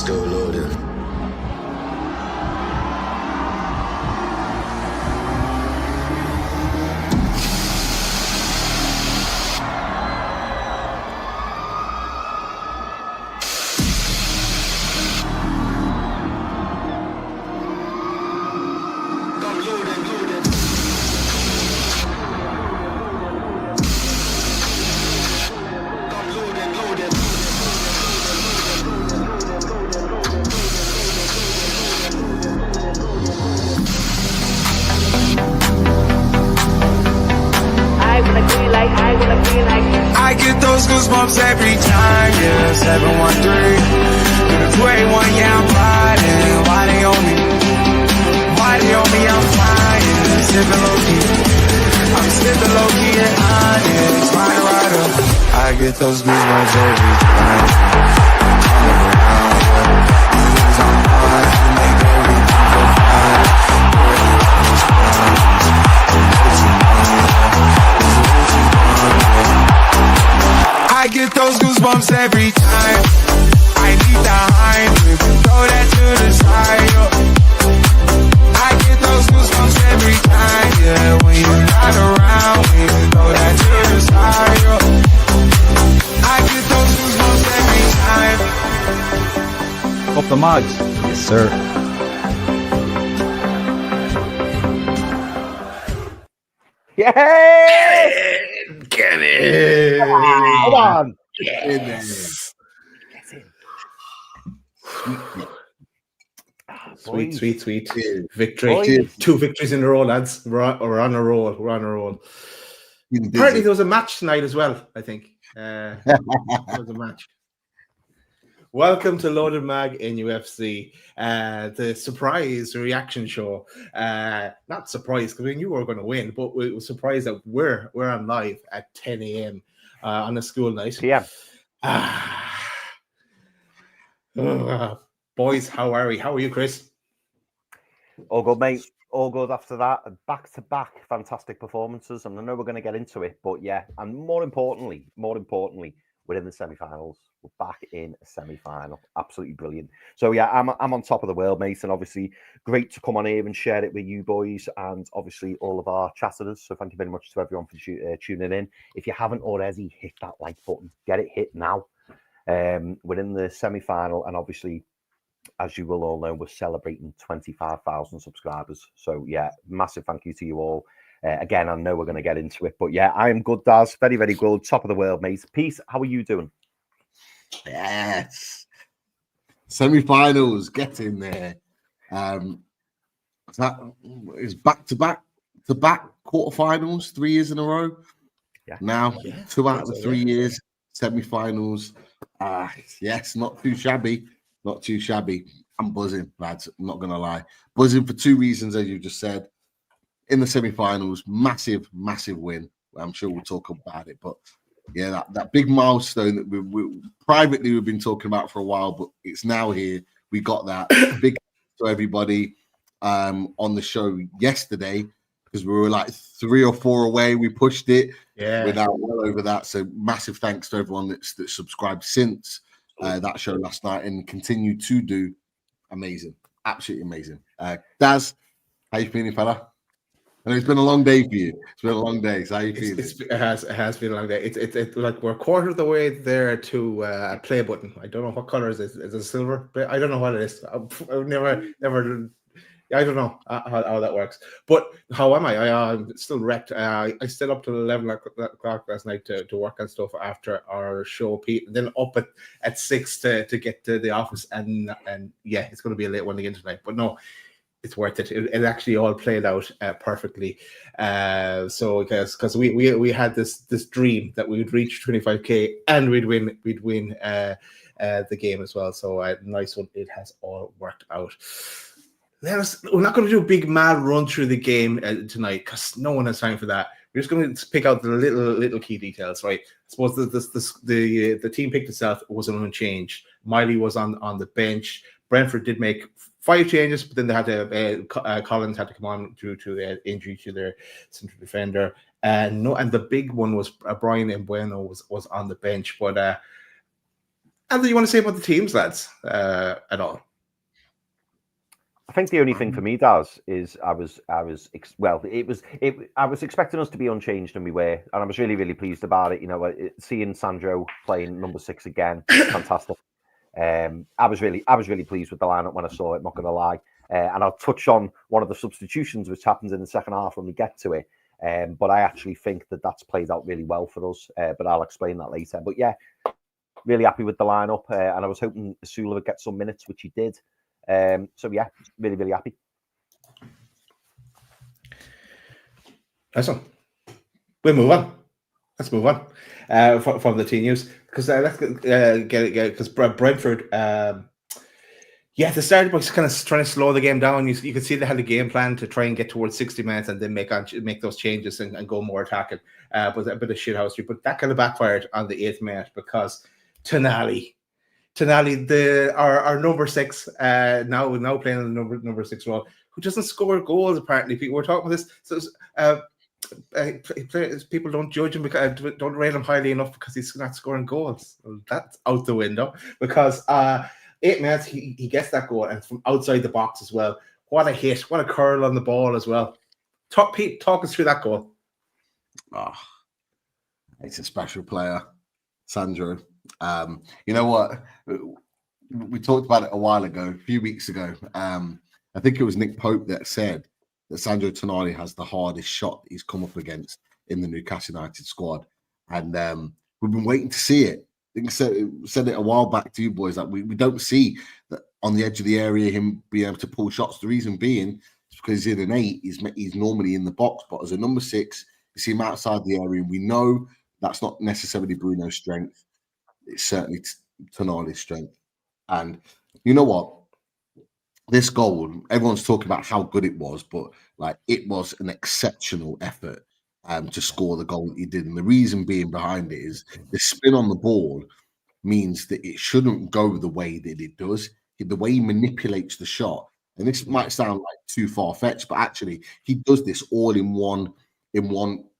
Still loading. I get those goosebumps every time, yeah, 713 through the 281, yeah, I'm riding. Why they on me? Why they on me? I'm flying, sipping low-key. I'm sipping low-key and honest, flying right up. I get those goosebumps every time. I'm around, yeah. I'm hard to make everything feel fine. I get those goosebumps every time. I need the high, throw that to the side. I get those goosebumps every time, yeah. When you're not around, throw that to the side. I get those goosebumps every time. Up the mags. Yes, sir. Yay! Get in! Come on! Yes! Get in. Sweet victory. Boys. 2 victories in a row, lads. We're on a roll. Apparently there was a match tonight as well, I think. There was a match. Welcome to Loaded Mag NUFC, the surprise reaction show. Not surprised because we knew we were going to win, but we were surprised that we're on live at 10 a.m. On a school night. PM. Boys, how are we? How are you, Chris? All good, mate. All good after that. Back-to-back fantastic performances. And I know we're going to get into it, but yeah. And more importantly, we're in the semi-finals. We're back in a semi-final. Absolutely brilliant. So yeah, I'm on top of the world, mate. And obviously, great to come on here and share it with you boys and obviously all of our chatters. So thank you very much to everyone for tuning in. If you haven't already, hit that like button. Get it hit now. We're in the semi-final, and obviously, as you will all know, we're celebrating 25,000 subscribers. So yeah, massive thank you to you all. Again, I know we're going to get into it, but yeah, I am good, Daz. Very, very good. Top of the world, mate. Peace. How are you doing? Yes. Semi-finals, get in there. That is back-to-back quarterfinals, 3 years in a row. Yeah. Now, 2 out of the 3 years, semi-finals. Yes, not too shabby. Not too shabby. I'm buzzing, lads. I'm not going to lie. Buzzing for 2 reasons, as you just said. In the semi-finals, massive win. I'm sure we'll talk about it. But yeah, that big milestone that we privately we've been talking about for a while, but it's now here. We got that. Big to everybody on the show yesterday because we were like 3 or 4 away. We pushed it. Yeah. We're now well over that. So massive thanks to everyone that's subscribed since that show last night and continue to do amazing. Absolutely amazing. Daz, how you feeling, fella? I know it's been a long day for you. It's been a long day. So how you feeling? It has been a long day. It's like we're a quarter of the way there to a play button. I don't know what color is it. Is it silver? I don't know what it is. I've never. I don't know how that works. But how am I? I'm still wrecked. I stayed up till 11 o'clock last night to work on stuff after our show, Pete. And then up at 6 to get to the office. And yeah, it's going to be a late one again tonight. But no, it's worth it. It actually all played out perfectly. So because we had this dream that we would reach 25k and we'd win the game as well. So nice one. It has all worked out. We're not going to do a big mad run through the game tonight because no one has time for that. We're just going to pick out the little key details, right? I suppose the team picked itself was unchanged. Miley was on the bench. Brentford did make 5 changes, but then they had to Collins had to come on due to injury to their central defender. And the big one was Brian Mbueno was on the bench, but Anything you want to say about the teams, lads, at all? I think the only thing for me, Daz, is I was expecting us to be unchanged, and we were, and I was really, really pleased about it. You know, seeing Sandro playing number 6 again, fantastic. I was really pleased with the lineup when I saw it. Not going to lie, and I'll touch on one of the substitutions which happens in the second half when we get to it. But I actually think that that's played out really well for us. But I'll explain that later. But yeah, really happy with the lineup, and I was hoping Asula would get some minutes, which he did. So yeah, really, really happy. Nice one. We'll move on. Let's move on from the team news because let's get because Brentford. They started by kind of trying to slow the game down. You could see they had a game plan to try and get towards 60 minutes and then make those changes and go more attacking. But a bit of shithousery. But that kind of backfired on the 8th minute because Tonali, our number 6, now playing in the number 6 role, who doesn't score goals. Apparently, people were talking about this. So people don't judge him because don't rate him highly enough because he's not scoring goals. Well, that's out the window because 8 minutes he gets that goal and from outside the box as well. What a hit! What a curl on the ball as well. Pete, talk us through that goal. Oh, it's a special player, Sandro. You know what? We talked about it a while ago, a few weeks ago. I think it was Nick Pope that said that Sandro Tonali has the hardest shot he's come up against in the Newcastle United squad. And we've been waiting to see it. I think I said it a while back to you boys that we don't see that on the edge of the area him being able to pull shots. The reason being is because he's in an 8, he's normally in the box, but as a number 6, you see him outside the area. We know that's not necessarily Bruno's strength. It's certainly Tonali's strength. And you know what? This goal, everyone's talking about how good it was, but like it was an exceptional effort to score the goal that he did. And the reason being behind it is the spin on the ball means that it shouldn't go the way that it does. The way he manipulates the shot, and this might sound like too far-fetched, but actually he does this all in one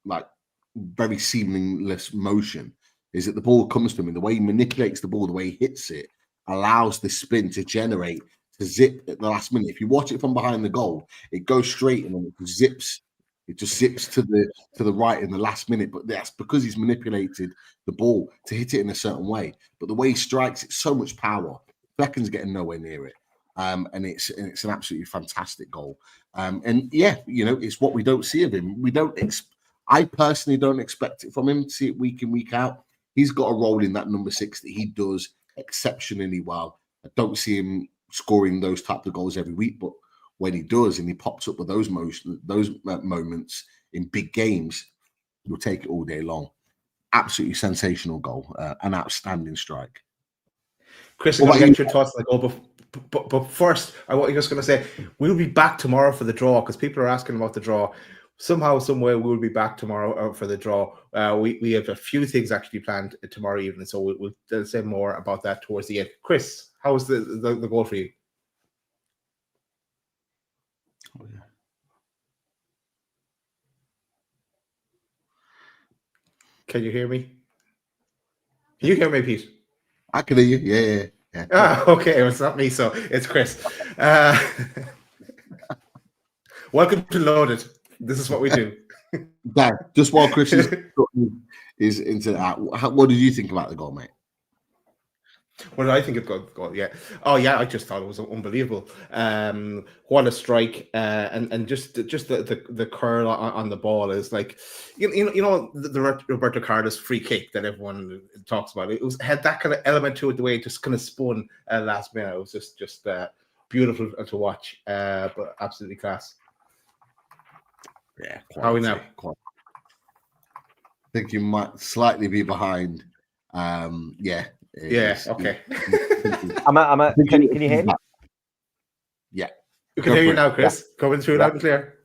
like very seamless motion. Is that the ball comes to him and the way he manipulates the ball, the way he hits it, allows the spin to generate, to zip at the last minute. If you watch it from behind the goal, it goes straight and then it zips. It just zips to the right in the last minute. But that's because he's manipulated the ball to hit it in a certain way. But the way he strikes, it's so much power. Becken's getting nowhere near it. And it's an absolutely fantastic goal. And yeah, you know, it's what we don't see of him. I personally don't expect it from him to see it week in, week out. He's got a role in that number 6 that he does exceptionally well. I don't see him scoring those type of goals every week, but when he does and he pops up with those moments in big games, you'll take it all day long. Absolutely sensational goal, an outstanding strike. Chris, I'm going to get your thoughts on the goal, but first, I was just going to say, we'll be back tomorrow for the draw because people are asking about the draw. Somehow, some way, we'll be back tomorrow for the draw. We have a few things actually planned tomorrow evening, so we'll say more about that towards the end. Chris, how was the goal for you? Oh, yeah. Can you hear me? Can you hear me, Pete? I can hear you. Yeah. Okay. It's not me, so it's Chris. Welcome to Loaded. This is what we do. Dan, just while Chris is into that, what did you think about the goal, mate? What did I think of goal? Yeah. Oh, yeah. I just thought it was unbelievable. What a strike! And just the curl on the ball is like, you know the Roberto Carlos free kick that everyone talks about. It had that kind of element to it, the way it just kind of spun last minute. It was just beautiful to watch, but absolutely class. Yeah. How are we now? I think you might slightly be behind. Yeah. Okay. Can you hear me? Yeah. We can hear you now, Chris. Yeah. Coming through loud and clear.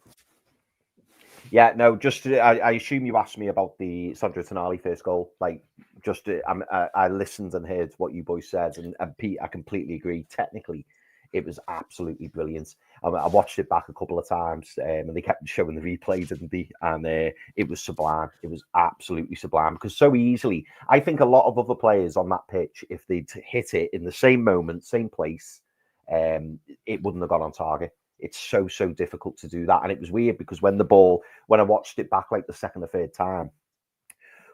Yeah, no, just I assume you asked me about the Sandro Tonali first goal. Like, just I listened and heard what you boys said, and Pete, I completely agree. Technically, It was absolutely brilliant. I watched it back a couple of times, and they kept showing the replay, didn't they? And it was sublime. It was absolutely sublime because so easily, I think a lot of other players on that pitch, if they'd hit it in the same moment, same place, it wouldn't have gone on target. It's so difficult to do that. And it was weird because when I watched it back like the second or third time,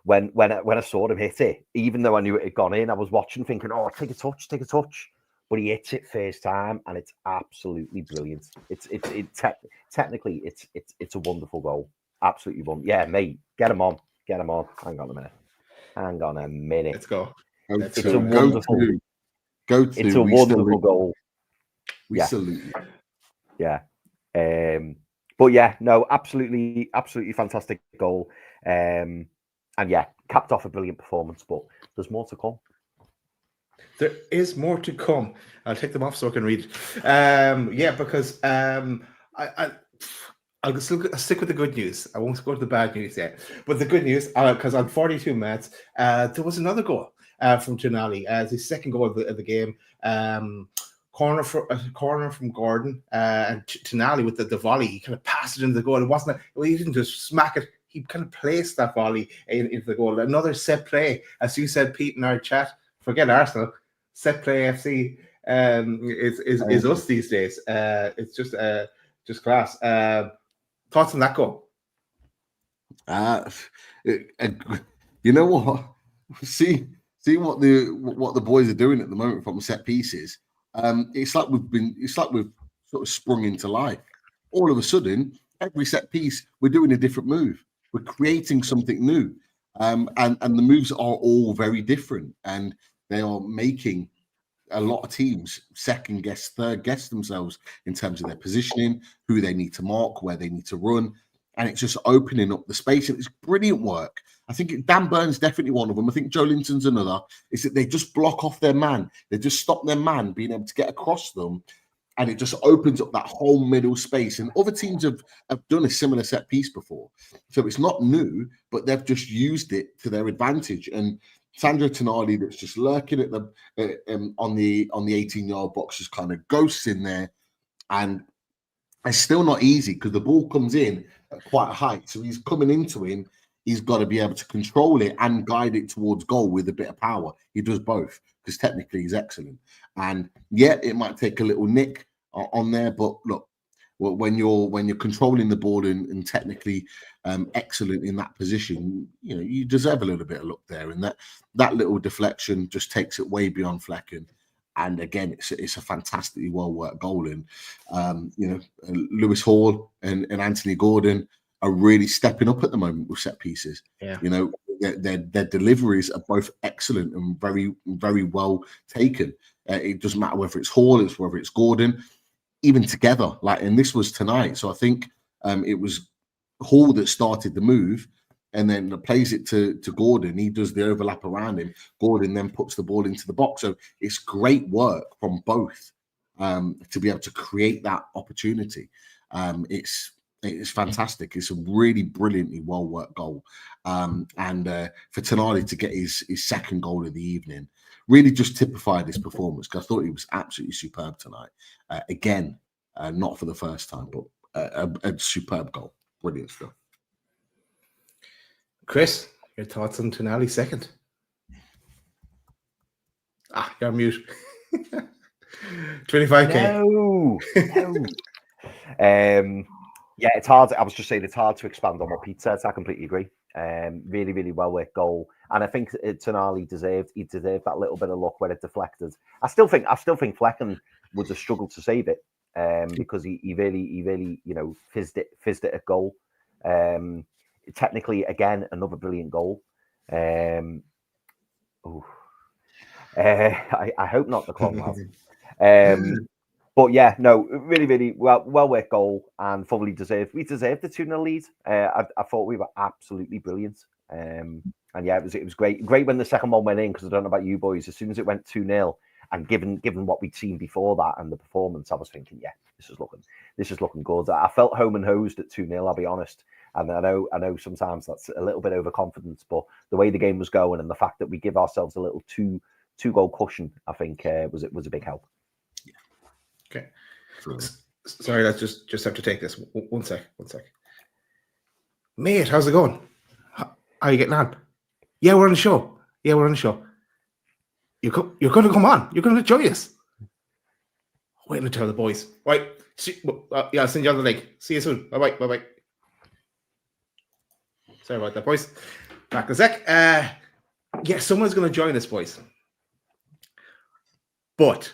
when I saw him hit it, even though I knew it had gone in, I was watching thinking, oh, take a touch. But he hits it first time, and it's absolutely brilliant. Technically, it's a wonderful goal. Absolutely wonderful. Yeah, mate, get him on. Hang on a minute. Let's go. It's a wonderful. It's a wonderful goal. We salute you. Yeah. But yeah, no, absolutely fantastic goal. And yeah, capped off a brilliant performance, but there's more to come. There is more to come. I'll take them off so I can read. Because I'll stick with the good news. I won't go to the bad news yet. But the good news, because on 42 minutes, there was another goal from Tonali. His second goal of the game. Corner from Gordon, and Tonali with the volley. He kind of passed it into the goal. He didn't just smack it. He kind of placed that volley into the goal. Another set play, as you said, Pete, in our chat. Forget Arsenal. Set play FC is us these days. It's just class. Thoughts on that goal? You know what? See what the boys are doing at the moment from set pieces. It's like we've sort of sprung into life. All of a sudden, every set piece we're doing a different move. We're creating something new, and the moves are all very different, and they are making a lot of teams second guess, third guess themselves in terms of their positioning, who they need to mark, where they need to run, and it's just opening up the space. And it's brilliant work. I think Dan Burn's definitely one of them. I think Joelinton's another. Is that they just block off their man. They just stop their man being able to get across them, and it just opens up that whole middle space. And other teams have done a similar set piece before, so it's not new, but they've just used it to their advantage. And Sandro Tonali, that's just lurking at the on the 18-yard box, just kind of ghosts in there, and it's still not easy because the ball comes in at quite a height. So he's coming into him. He's got to be able to control it and guide it towards goal with a bit of power. He does both because technically he's excellent. And yeah, it might take a little nick on there, but look, when you're controlling the ball and technically excellent in that position, you deserve a little bit of luck there. And that little deflection just takes it way beyond Flecken. And again, it's a fantastically well worked goal. And Lewis Hall and Anthony Gordon are really stepping up at the moment with set pieces. Yeah. Their deliveries are both excellent and very, very well taken. It doesn't matter whether it's Hall, whether it's Gordon, even together. And this was tonight. So I think it was Hall that started the move and then plays it to Gordon. He does the overlap around him. Gordon then puts the ball into the box. So it's great work from both to be able to create that opportunity. It's fantastic. It's a really brilliantly well-worked goal. And for Tonali to get his second goal of the evening really just typified his performance, because I thought he was absolutely superb tonight. Again, not for the first time, but a superb goal. Brilliant stuff. Chris, your thoughts on Tonali second? You're on mute. 25k. No. Yeah, it's hard. I was just saying it's hard to expand on what Pete said. I completely agree. Really, really well worked goal, and I think Tonali deserved that little bit of luck where it deflected. I still think Flecken would have struggled to save it because he really fizzed it at goal. Technically, again, another brilliant goal. I hope not the club lad. But yeah, no, really, really well worked goal, and fully deserved. We deserved the 2-0 lead. I thought we were absolutely brilliant. And yeah, it was great when the second one went in, because I don't know about you boys. As soon as it went 2-0, and given what we'd seen before that and the performance, I was thinking, yeah, this is looking good. I felt home and hosed at 2-0. I'll be honest. And I know sometimes that's a little bit overconfidence, but the way the game was going and the fact that we give ourselves a little two-goal cushion, I think was a big help. So, Sorry, let's just have to take this. One sec. Mate, how's it going? How are you getting on? Yeah, we're on the show. You're going to come on. You're going to join us. Wait until the boys. Right. Yeah, I'll send you on the link. See you soon. Bye-bye. Sorry about that, boys. Back in a sec. Yeah, someone's going to join us, boys. But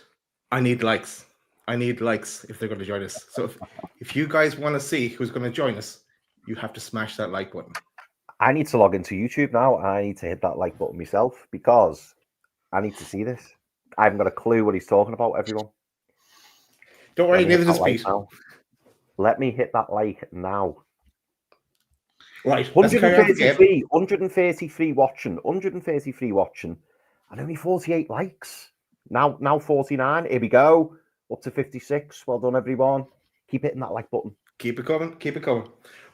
I need likes. If they're going to join us. So if you guys want to see who's going to join us, you have to smash that like button. I need to log into YouTube now. I need to hit that like button myself because I need to see this. I haven't got a clue what he's talking about, everyone. Don't worry, neither does Pete. Let me hit that like now. Right. 133 watching, and only 48 likes. Now 49. Here we go. Up to 56. Well done, everyone. Keep hitting that like button. Keep it coming.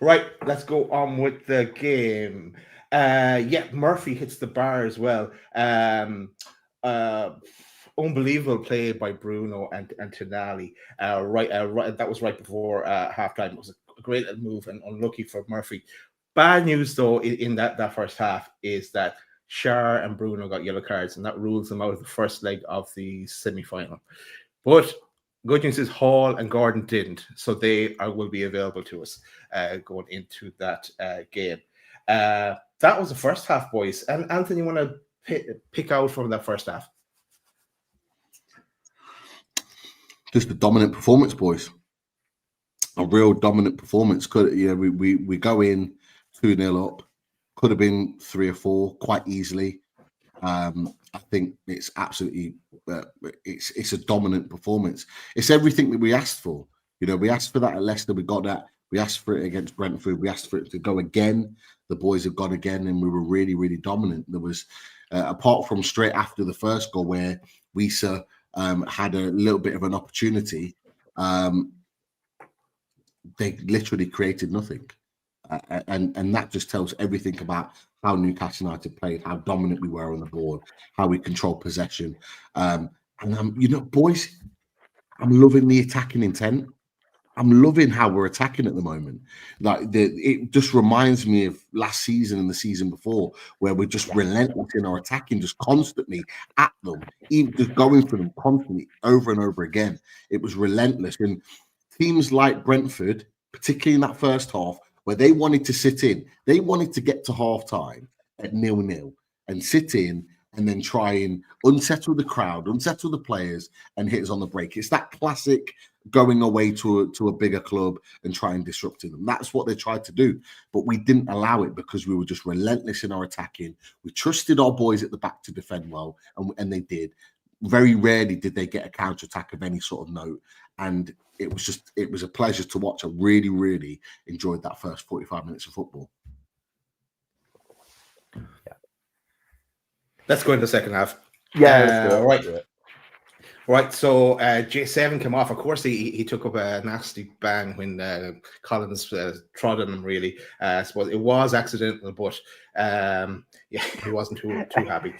Right, let's go on with the game. Yeah, Murphy hits the bar as well. Unbelievable play by Bruno and Tonali. Right, that was right before halftime. It was a great move and unlucky for Murphy. Bad news though in that first half is that Schär and Bruno got yellow cards, and that rules them out of the first leg of the semi-final. But good news is Hall and Gordon didn't, so they will be available to us going into that game. That was the first half, boys. And Anthony, you want to pick out from that first half? Just a dominant performance, boys. A real dominant performance. We go in 2-0 up. Could have been 3 or 4 quite easily. I think it's absolutely it's a dominant performance. It's everything that we asked for. We asked for that at Leicester. We got that. We asked for it against Brentford. We asked for it to go again. The boys have gone again, and we were really, really dominant. There was, apart from straight after the first goal where Wisa had a little bit of an opportunity, they literally created nothing. And that just tells everything about how Newcastle United played, how dominant we were on the board, how we controlled possession. Boys, I'm loving the attacking intent. I'm loving how we're attacking at the moment. It just reminds me of last season and the season before, where we're just relentless in our attacking, just constantly at them, even just going for them constantly over and over again. It was relentless. And teams like Brentford, particularly in that first half, where they wanted to sit in, they wanted to get to half-time at 0-0 and sit in and then try and unsettle the crowd, unsettle the players, and hit us on the break. It's that classic going away to a bigger club and trying disrupting them. That's what they tried to do. But we didn't allow it because we were just relentless in our attacking. We trusted our boys at the back to defend well, and they did. Very rarely did they get a counter-attack of any sort of note. And it was a pleasure to watch. I really, really enjoyed that first 45 minutes of football. Yeah. Let's go into the second half. Yeah, Right. So J7 came off. Of course, he took up a nasty bang when Collins trod on him. Really, I suppose it was accidental, but he wasn't too happy.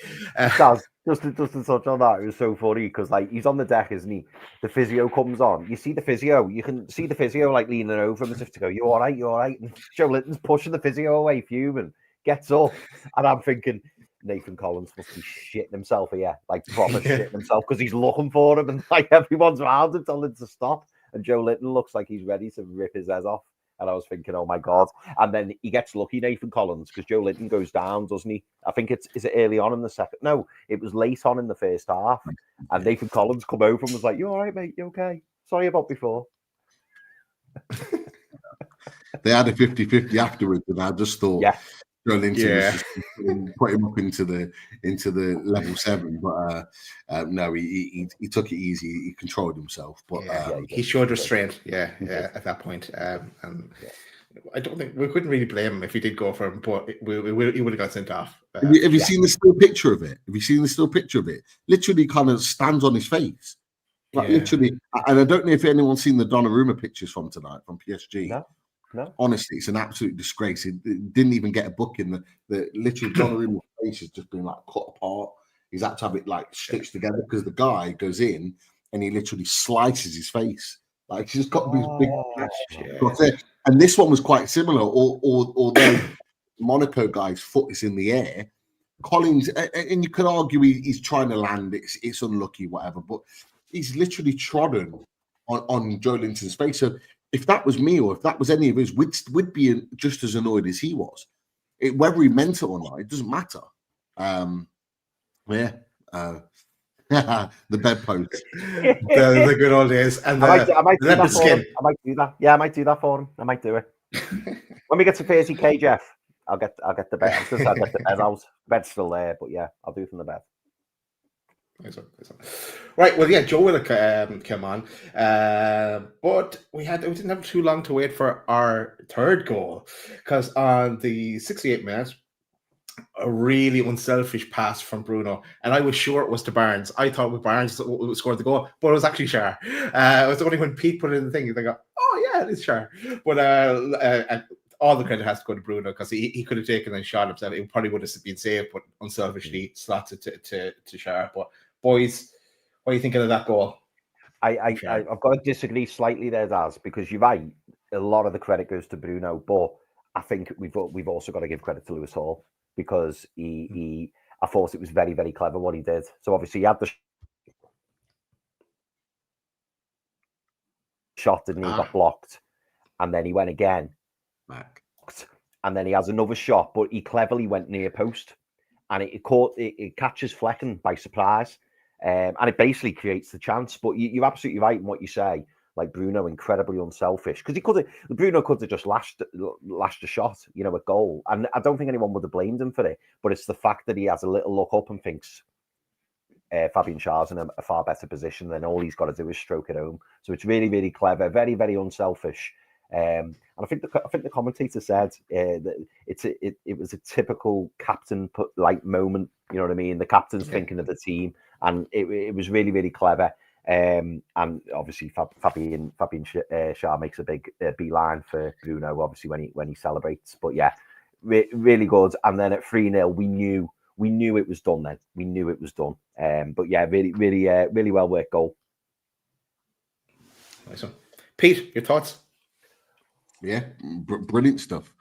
Just to touch on that, it was so funny because he's on the deck, isn't he? The physio comes on. You see the physio. You can see the physio leaning over him as if to go, "You all right? You all right?" And Joelinton's pushing the physio away, fuming. Gets up, and I'm thinking Nathan Collins must be shitting himself here, proper shitting himself, because he's looking for him, and everyone's around him telling him to stop. And Joelinton looks like he's ready to rip his head off. And I was thinking, oh my God. And then he gets lucky, Nathan Collins, because Joelinton goes down, doesn't he? I think is it early on in the second? No, it was late on in the first half. And Nathan Collins come over and was like, "You all right, mate? You okay? Sorry about before." They had a 50-50 afterwards, and I just thought Joelinton was just put him up into the level 7. But no, he took it easy. He controlled himself. But he showed restraint. At that point. I don't think we couldn't really blame him if he did go for him, but he would have got sent off. Have you seen the still picture of it? Literally kind of stands on his face. Literally, and I don't know if anyone's seen the Donnarumma pictures from tonight from PSG. No. Honestly, it's an absolute disgrace. It didn't even get a booking. The literal Donnarumma's face has just been cut apart. He's had to have it stitched together because the guy goes in and he literally slices his face Like she's got these big shit. got it. And this one was quite similar, although Monaco guy's foot is in the air. Collins, and you could argue he's trying to land, it's unlucky, whatever, but he's literally trodden on Joelinton's face. So if that was me or if that was any of us, we'd be just as annoyed as he was. Whether he meant it or not, it doesn't matter. The bedpost. The good old days. And I might do leopard that skin. I might do that. Yeah, I might do that for him. I might do it. When we get to 30k, Jeff, I'll get the bed. I'll get the bed out. Bed's still there, but yeah, I'll do it from the bed. Nice one. Right, well, yeah, Joe will come on, but we didn't have too long to wait for our third goal, because on the 68th minute, a really unselfish pass from Bruno, and I was sure it was to Barnes. I thought it was Barnes that scored the goal, but it was actually Schär. It was only when Pete put it in the thing, they go, "Oh yeah, it's Schär." But all the credit has to go to Bruno, because he could have taken and shot himself. It probably would have been saved, but unselfishly slots it to Schär. But boys, what are you thinking of that goal? I've got to disagree slightly there, Daz, because you're right. A lot of the credit goes to Bruno, but I think we've also got to give credit to Lewis Hall, because I thought it was very, very clever what he did. So obviously he had the shot, didn't he? Got blocked, and then he went again, and then he has another shot, but he cleverly went near post, and it catches Flecken by surprise, and it basically creates the chance. But you're absolutely right in what you say. Like Bruno, incredibly unselfish, because Bruno could have just lashed a shot, a goal, and I don't think anyone would have blamed him for it. But it's the fact that he has a little look up and thinks Fabian Schär's in a far better position, then all he's got to do is stroke it home. So it's really, really clever, very, very unselfish. And I think the commentator said that it was a typical captain moment. You know what I mean? The captain's thinking of the team, and it was really, really clever. And obviously Fabian Schär makes a big beeline for Bruno, obviously when he celebrates. But yeah, really good. And then at 3-0, we knew it was done. Then we knew it was done. But yeah, really, really, really well worked goal. Nice one. Pete, your thoughts? Yeah, brilliant stuff.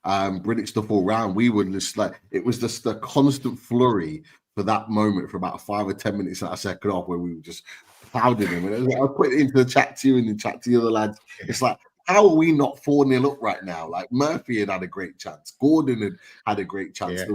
Brilliant stuff all round. We were just like, it was just the constant flurry for that moment for about 5 or 10 minutes in that second half, where we were just clouding him. And I put it into the chat to you and the chat to the other lads. It's like, how are we not 4-0 up right now? Like Murphy had a great chance. Gordon had a great chance. Yeah.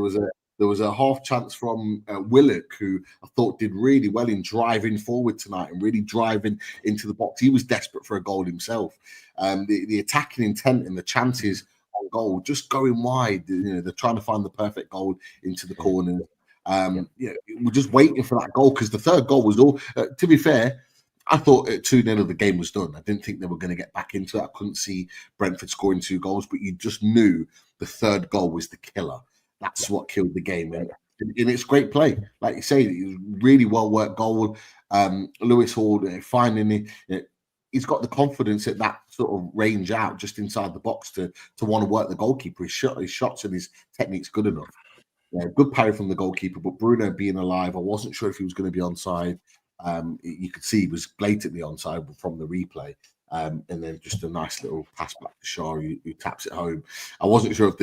There was a half chance from Willock, who I thought did really well in driving forward tonight and really driving into the box. He was desperate for a goal himself. The attacking intent and the chances on goal, just going wide. They're trying to find the perfect goal into the corner. We're just waiting for that goal, because the third goal was all. To be fair, I thought at 2-0 the game was done. I didn't think they were going to get back into it. I couldn't see Brentford scoring 2 goals, but you just knew the third goal was the killer. That's what killed the game. And it's great play. Like you say, it was really well worked goal. Lewis Hall finding it. He's got the confidence at that sort of range out just inside the box to want to work the goalkeeper. His shots and his technique's good enough. Yeah, good parry from the goalkeeper, but Bruno being alive, I wasn't sure if he was going to be onside. You could see he was blatantly onside from the replay. And then just a nice little pass back to Schär, who taps it home. I wasn't sure if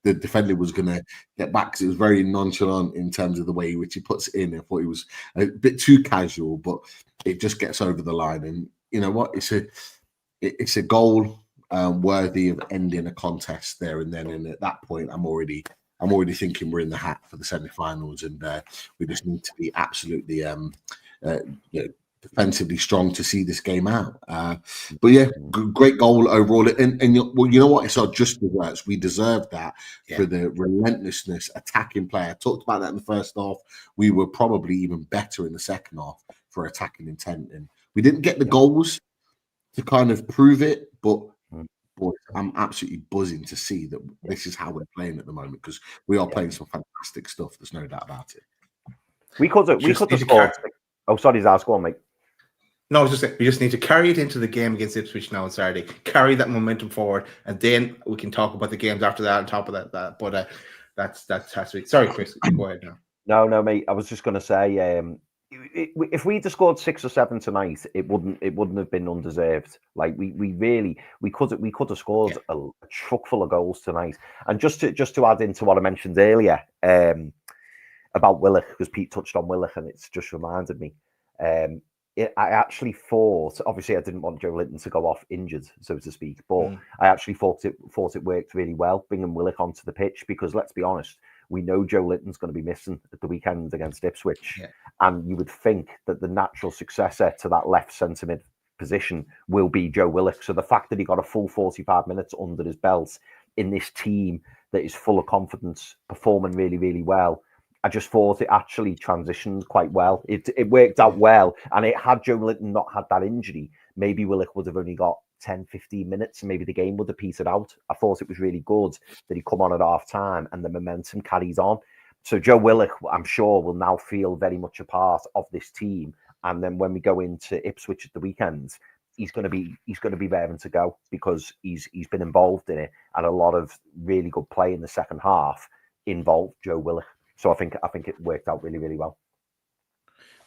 the defender was going to get back, because it was very nonchalant in terms of the way which he puts it in. I thought he was a bit too casual, but it just gets over the line. And you know what? It's a goal worthy of ending a contest there and then. And at that point, I'm already thinking we're in the hat for the semi-finals, and we just need to be absolutely defensively strong to see this game out. But yeah, great goal overall. And you know what? It's our just desserts. We deserve that for the relentlessness, attacking play. I talked about that in the first half. We were probably even better in the second half for attacking intent. And we didn't get the goals to kind of prove it, but I'm absolutely buzzing to see that this is how we're playing at the moment, because we are playing some fantastic stuff. There's no doubt about it. We could have scored. Oh, sorry, Zaz, go on, mate. No, I was just saying, we just need to carry it into the game against Ipswich now on Saturday. Carry that momentum forward, and then we can talk about the games after that on top of that. But that's has to be. Sorry, Chris, go ahead now. No, mate. I was just going to say, if we'd have scored 6 or 7 tonight, it wouldn't have been undeserved. Like we could have scored a truck full of goals tonight. And just to add into what I mentioned earlier about Willock, because Pete touched on Willock, and it's just reminded me. I actually thought, obviously, I didn't want Joelinton to go off injured, so to speak, but I actually thought it worked really well bringing Willock onto the pitch, because let's be honest, we know Joelinton's going to be missing at the weekend against Ipswich, and you would think that the natural successor to that left centre mid position will be Joe Willock. So the fact that he got a full 45 minutes under his belt in this team that is full of confidence, performing really, really well, I just thought it actually transitioned quite well. It worked out well, and it had Joelinton not had that injury, maybe Willock would have only got 10, 15 minutes, and maybe the game would have petered out. I thought it was really good that he come on at half time and the momentum carries on. So Joe Willock, I'm sure, will now feel very much a part of this team. And then when we go into Ipswich at the weekend, he's going to be raring to go, because he's been involved in it, and a lot of really good play in the second half involved Joe Willock. So I think it worked out really, really well.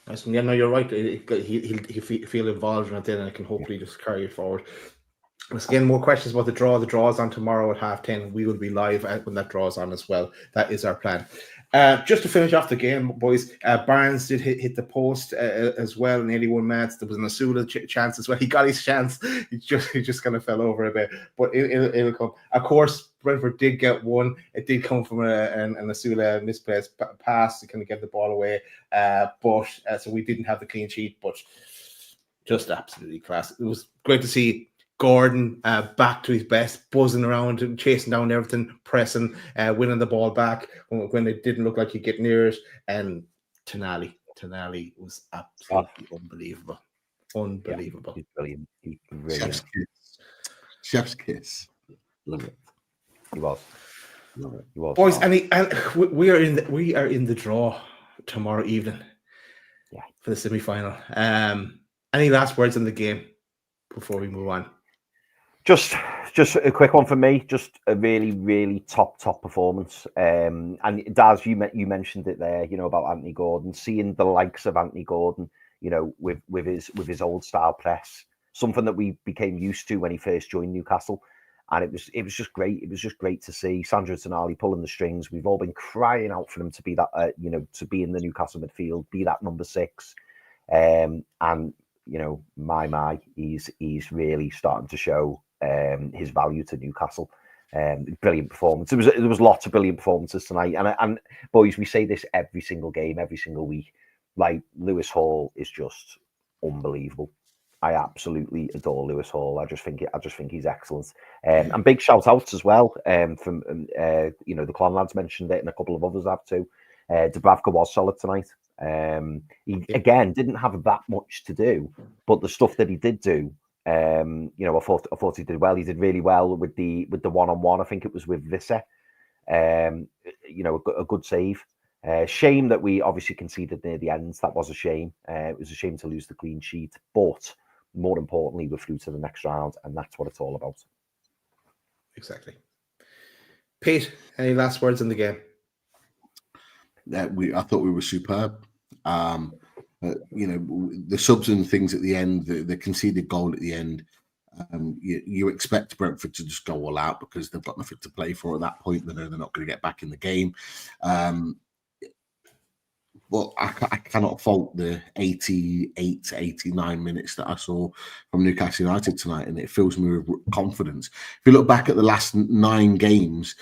Nice. Yeah, no, you're right. He'll feel involved in it then, and it can hopefully just carry it forward. Again, more questions about the draw. The draw is on tomorrow at 10:30. We will be live when that draw is on as well. That is our plan. Just to finish off the game, boys, Barnes did hit the post as well in 81 minutes. There was an Asula chance as well. He got his chance. He just kind of fell over a bit, but it'll come. Of course, Brentford did get one. It did come from an Asula misplaced pass to kind of get the ball away, but so we didn't have the clean sheet, but just absolutely class. It was great to see Gordon back to his best, buzzing around and chasing down everything, pressing, winning the ball back when it didn't look like he'd get near it. And Tonali was absolutely unbelievable. Unbelievable. Yeah, he's brilliant. He's brilliant. Chef's kiss. Love it. He was. Love it. He was. Boys, we are in the draw tomorrow evening. Yeah. For the semi-final. Any last words on the game before we move on? Just a quick one for me. Just a really, really top performance. And Daz, you mentioned it there. You know, about Anthony Gordon, seeing the likes of Anthony Gordon. You know, with his old style press, something that we became used to when he first joined Newcastle, and it was just great. It was just great to see Sandro Tonali pulling the strings. We've all been crying out for him to be that, to be in the Newcastle midfield, be that number 6, and you know, he's really starting to show his value to Newcastle. Brilliant performance. There was lots of brilliant performances tonight, and boys, we say this every single game, every single week. Like, Lewis Hall is just unbelievable. I absolutely adore Lewis Hall. I just think he's excellent. And big shout outs as well from the Clan lads mentioned it, and a couple of others have too. Dubravka was solid tonight. He again didn't have that much to do, but the stuff that he did do, I thought he did well. He did really well with the one-on-one. I think it was with Visser. A good save. Shame that we obviously conceded near the end. That was a shame. It was a shame to lose the clean sheet, but more importantly, we're through to the next round, and that's what it's all about. Exactly. Pete, any last words in the game? I thought we were superb. The subs and things at the end, the conceded goal at the end. You expect Brentford to just go all out because they've got nothing to play for at that point. They know they're not going to get back in the game. But I cannot fault the 88 to 89 minutes that I saw from Newcastle United tonight, and it fills me with confidence. If you look back at the last 9 games,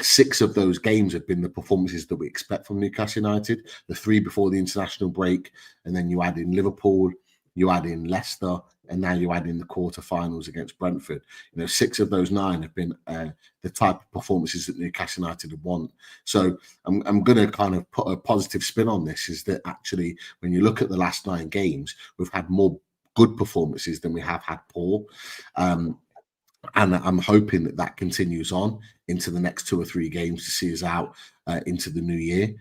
6 of those games have been the performances that we expect from Newcastle United. The 3 before the international break, and then you add in Liverpool, you add in Leicester, and now you add in the quarterfinals against Brentford. 6 of those 9 have been the type of performances that Newcastle United want. So I'm going to kind of put a positive spin on this, is that actually when you look at the last 9 games, we've had more good performances than we have had poor. And I'm hoping that continues on into the next 2 or 3 games to see us out into the new year.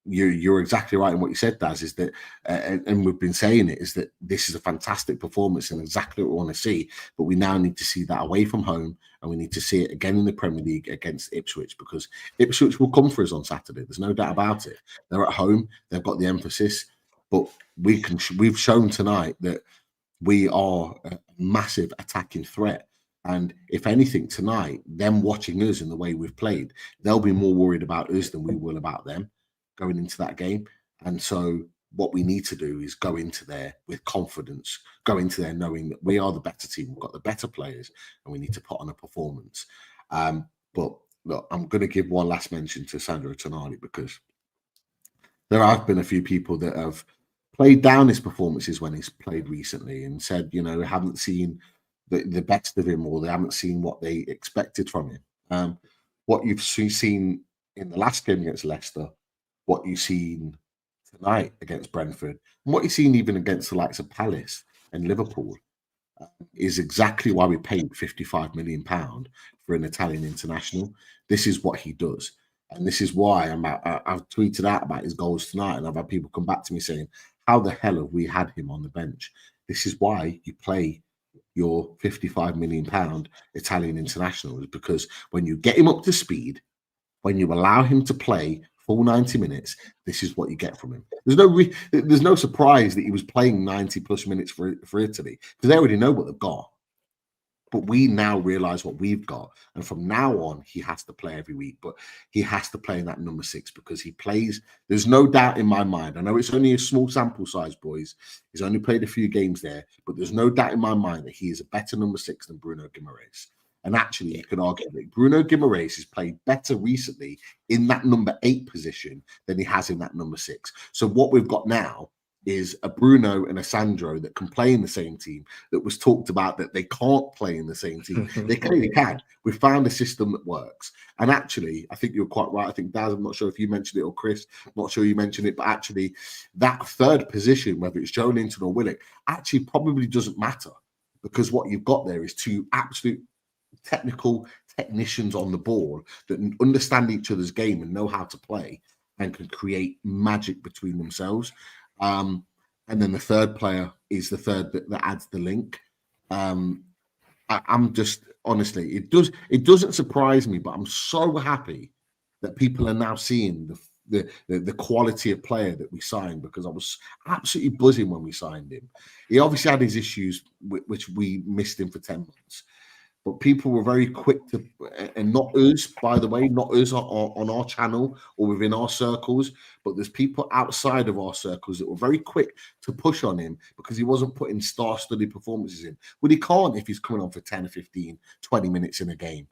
you're exactly right in what you said, Daz, is that, and we've been saying it, is that this is a fantastic performance and exactly what we want to see, but we now need to see that away from home, and we need to see it again in the Premier League against Ipswich, because Ipswich will come for us on Saturday. There's no doubt about it. They're at home. They've got the emphasis, but we've shown tonight that we are a massive attacking threat. And if anything, tonight, them watching us in the way we've played, they'll be more worried about us than we will about them going into that game. And so what we need to do is go into there with confidence, go into there knowing that we are the better team, we've got the better players, and we need to put on a performance. But look, I'm going to give one last mention to Sandro Tonali, because there have been a few people that have played down his performances when he's played recently and said, we haven't seen the best of him, or they haven't seen what they expected from him. What you've seen in the last game against Leicester, what you've seen tonight against Brentford, and what you've seen even against the likes of Palace and Liverpool, is exactly why we paid £55 million for an Italian international. This is what he does. And this is why I've tweeted out about his goals tonight, and I've had people come back to me saying, how the hell have we had him on the bench? This is why you play your £55 million Italian international, is because when you get him up to speed, when you allow him to play full 90 minutes, this is what you get from him. There's no surprise that he was playing 90 plus minutes for Italy, because they already know what they've got. But we now realize what we've got. And from now on, he has to play every week. But he has to play in that number 6, because he plays. There's no doubt in my mind. I know it's only a small sample size, boys. He's only played a few games there. But there's no doubt in my mind that he is a better number 6 than Bruno Guimaraes. And actually, you can argue that Bruno Guimaraes has played better recently in that number 8 position than he has in that number 6. So what we've got now is a Bruno and a Sandro that can play in the same team, that was talked about that they can't play in the same team. They clearly can. We've found a system that works. And actually, I think you're quite right. I think, Daz, I'm not sure if you mentioned it, or Chris, I'm not sure you mentioned it, but actually that third position, whether it's Joelinton or Willock, actually probably doesn't matter, because what you've got there is two absolute technicians on the ball that understand each other's game and know how to play and can create magic between themselves. And then the third player is the third that adds the link. I'm just, honestly, it doesn't surprise me, but I'm so happy that people are now seeing the quality of player that we signed, because I was absolutely buzzing when we signed him. He obviously had his issues, which we missed him for 10 months. But people were very quick to, and not us, by the way, not us on our channel or within our circles, but there's people outside of our circles that were very quick to push on him because he wasn't putting star-studded performances in. Well, he can't if he's coming on for 10 or 15, 20 minutes in a game.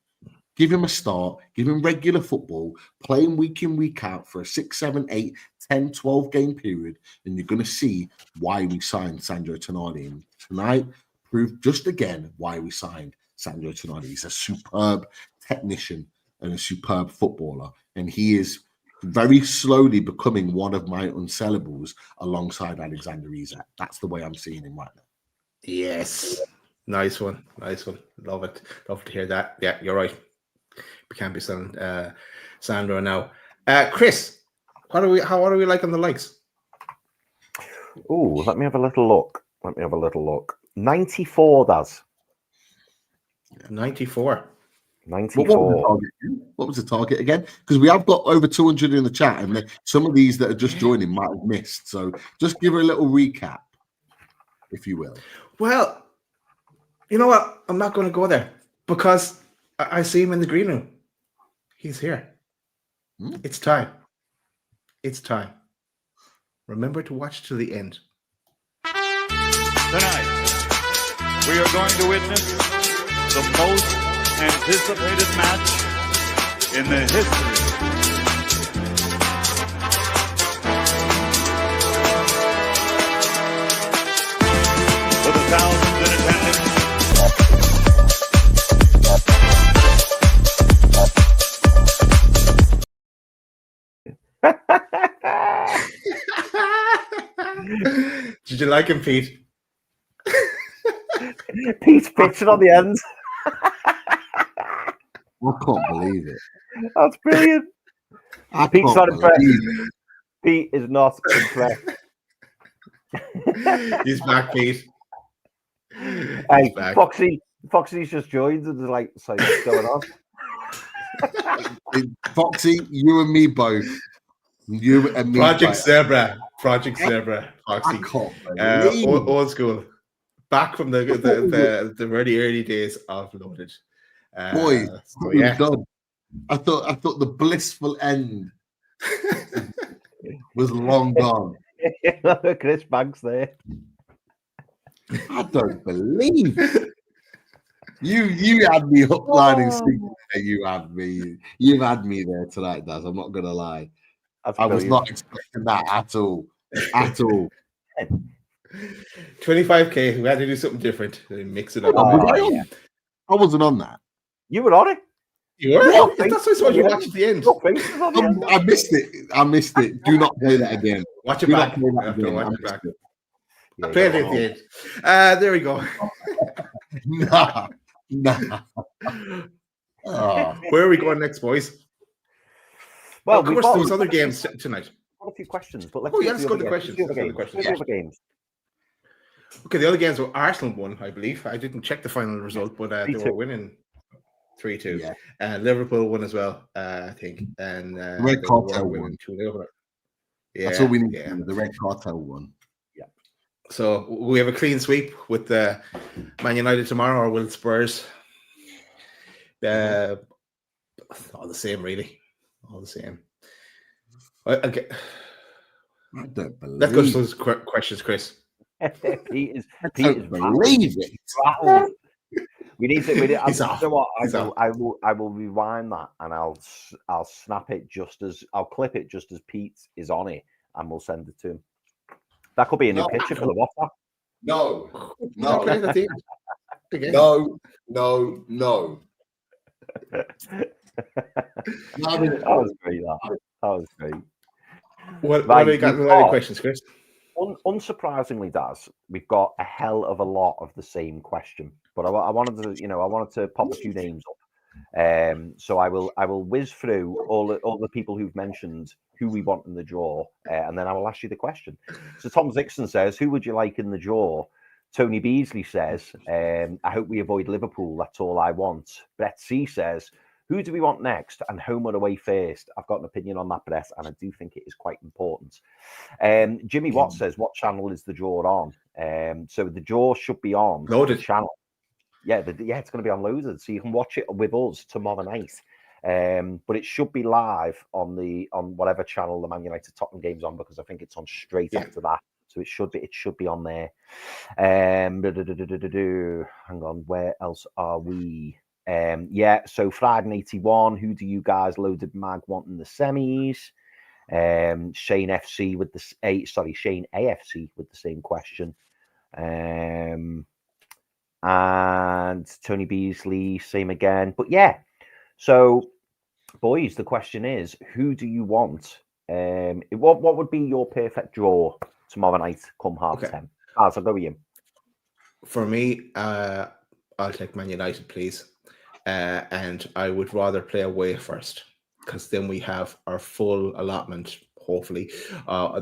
Give him a start, give him regular football, play him week in, week out for a 6, 7, 8, 10, 12 game period, and you're going to see why we signed Sandro Tonali. And tonight proved just again why we signed Sandro Tonali. He's a superb technician and a superb footballer, and he is very slowly becoming one of my unsellables alongside Alexander Isak. That's the way I'm seeing him right now. Yes. Nice one. Love it. Love to hear that. Yeah, you're right. We can't be selling Sandro now. Chris, how are we like on the likes? Oh, let me have a little look. 94, Daz. 94. What was the target again? Because we have got over 200 in the chat, and some of these that are just joining might have missed. So just give her a little recap, if you will. Well, you know what? I'm not going to go there because I see him in the green room. He's here. It's time. Remember to watch to the end. Tonight, we are going to witness the most anticipated match in the history for the thousands in attendance. Did you like him, Pete? Pete's pitching on the end. I can't believe it. That's brilliant. I Pete's can't not impressed. believe it. Pete is not impressed. He's back, Pete. Hey, back. Foxy's just joined and is like, so what's going on? Foxy, you and me both. You and me. Project both. Zebra. Project Zebra. I Foxy. can't believe it. Old school. Back from the very early days of Loaded. Boys, so yeah. done. I thought the blissful end was long gone. Chris Banks there. I don't believe you had me up line and single. You had me there tonight, Daz. I'm not gonna lie. I was not expecting that at all. At all. 25k. We had to do something different. Mix it up. I wasn't on that. You were on it. You were? No, that's what you watch at the end. I missed it. Do not play that again. Watch it back. Watch it back. Play it at the end. There we go. Nah. Where are we going next, boys? Well, of course, there's other games tonight. A few questions, but let's go to the questions. Games. Okay, the other games were Arsenal won, I believe. I didn't check the final result, but they were winning 3-2. Yeah. And Liverpool won as well, I think. And Red Cartel won 2-0. Yeah, that's all we need. Yeah. The Red Cartel won. Yeah. So we have a clean sweep with Man United tomorrow, or will Spurs? All the same, really. All the same. Okay. I don't believe. Let's go to those questions, Chris. Pete is believe it. Rattled. We need to. I will rewind that and I'll snap it I'll clip it just as Pete is on it, and we'll send it to him. That could be a new picture for the WhatsApp. No. Okay, No. That was great. That was great. What have you got? Any questions, Chris? Unsurprisingly, Daz, we've got a hell of a lot of the same question, but I wanted to pop a few names up. So I will whiz through all the people who've mentioned who we want in the draw, and then I will ask you the question. So Tom Zixon says, "Who would you like in the draw?" Tony Beasley says, "I hope we avoid Liverpool. That's all I want." Brett C says, "Who do we want next, and home or away first?" I've got an opinion on that, Brett, and I do think it is quite important. Jimmy Watt says, "What channel is the draw on?" So the draw should be on Loaded channel. Yeah, it's going to be on Loaded, so you can watch it with us tomorrow night. But it should be live on whatever channel the Man United Tottenham game's on, because I think it's on straight after that. So it should be on there. Hang on, where else are we? So Friday 81, who do you guys Loaded Mag want in the semis? Shane AFC with the same question. And Tony Beasley, same again. But yeah, so boys, the question is, who do you want? What would be your perfect draw tomorrow night come 10:30? I'll go with you. For me, I'll take Man United, please. And I would rather play away first, because then we have our full allotment, hopefully,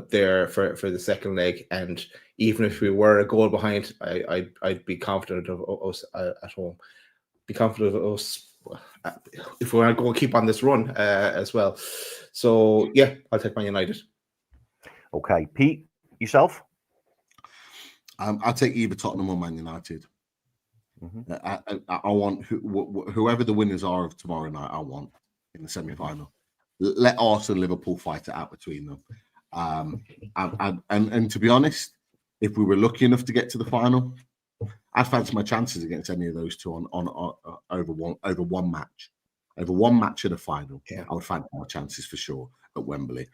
there for the second leg. And even if we were a goal behind, I'd be confident of us at home. Be confident of us if we're going to keep on this run as well. So yeah, I'll take Man United. Okay, Pete, yourself? I'll take either Tottenham or Man United. Mm-hmm. I want whoever the winners are of tomorrow night. I want in the semi-final. Let Arsenal and Liverpool fight it out between them. And to be honest, if we were lucky enough to get to the final, I'd fancy my chances against any of those two on over one match. Over one match at the final, I would fancy my chances for sure at Wembley.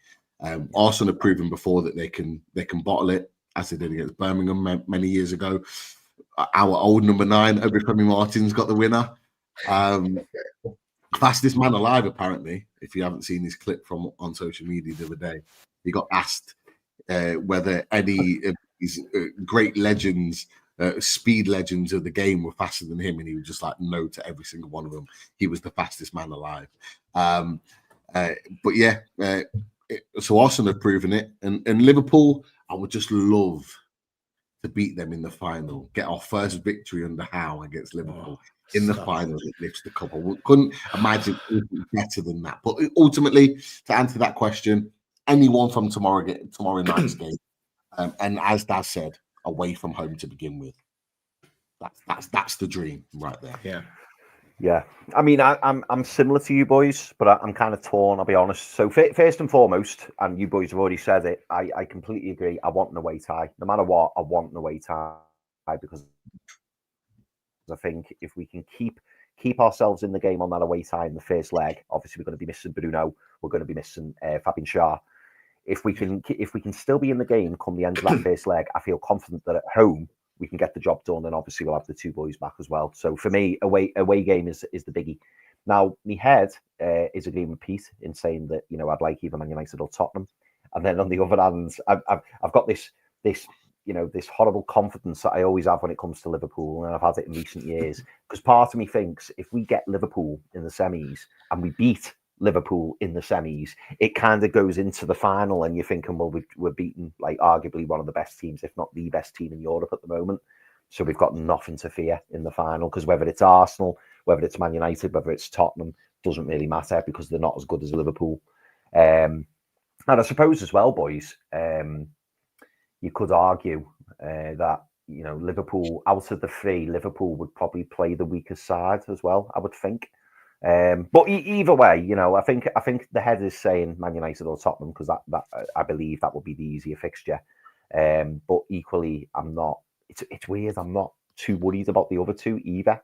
Arsenal have proven before that they can bottle it, as they did against Birmingham many years ago. Our old number 9, Obafemi Martins, got the winner. Fastest man alive, apparently. If you haven't seen his clip from on social media the other day, he got asked whether any of these great legends, speed legends of the game, were faster than him, and he was just like no to every single one of them. He was the fastest man alive. But yeah, So Arsenal have proven it, and Liverpool, I would just love to beat them in the final, get our first victory under Howe against Liverpool in the final that lifts the cup. We couldn't imagine anything better than that. But ultimately, to answer that question, anyone from tomorrow night's game, and as Daz said, away from home to begin with. That's the dream right there. Yeah. I mean, I'm similar to you boys, but I'm kind of torn, I'll be honest. So first and foremost, and you boys have already said it, I completely agree. I want an away tie. No matter what, I want an away tie, because I think if we can keep ourselves in the game on that away tie in the first leg, obviously we're going to be missing Bruno, we're going to be missing Fabian Schär. If we can still be in the game come the end of that first leg, I feel confident that at home we can get the job done, and obviously we'll have the two boys back as well. So for me, away game is the biggie. Now, my head is agreeing with Pete in saying that, you know, I'd like either Man United or Tottenham, and then on the other hand, I've got this horrible confidence that I always have when it comes to Liverpool, and I've had it in recent years, because part of me thinks if we get Liverpool in the semis and we beat Liverpool in the semis, it kind of goes into the final and you're thinking, well, we're beating like arguably one of the best teams, if not the best team in Europe at the moment. So we've got nothing to fear in the final, because whether it's Arsenal, whether it's Man United, whether it's Tottenham, doesn't really matter, because they're not as good as Liverpool. And I suppose as well, boys, you could argue that, you know, Liverpool, out of the three, Liverpool would probably play the weakest side as well, I would think. But either way, you know, I think the head is saying Man United or Tottenham, because that I believe that would be the easier fixture. But equally, I'm not. It's weird. I'm not too worried about the other two either,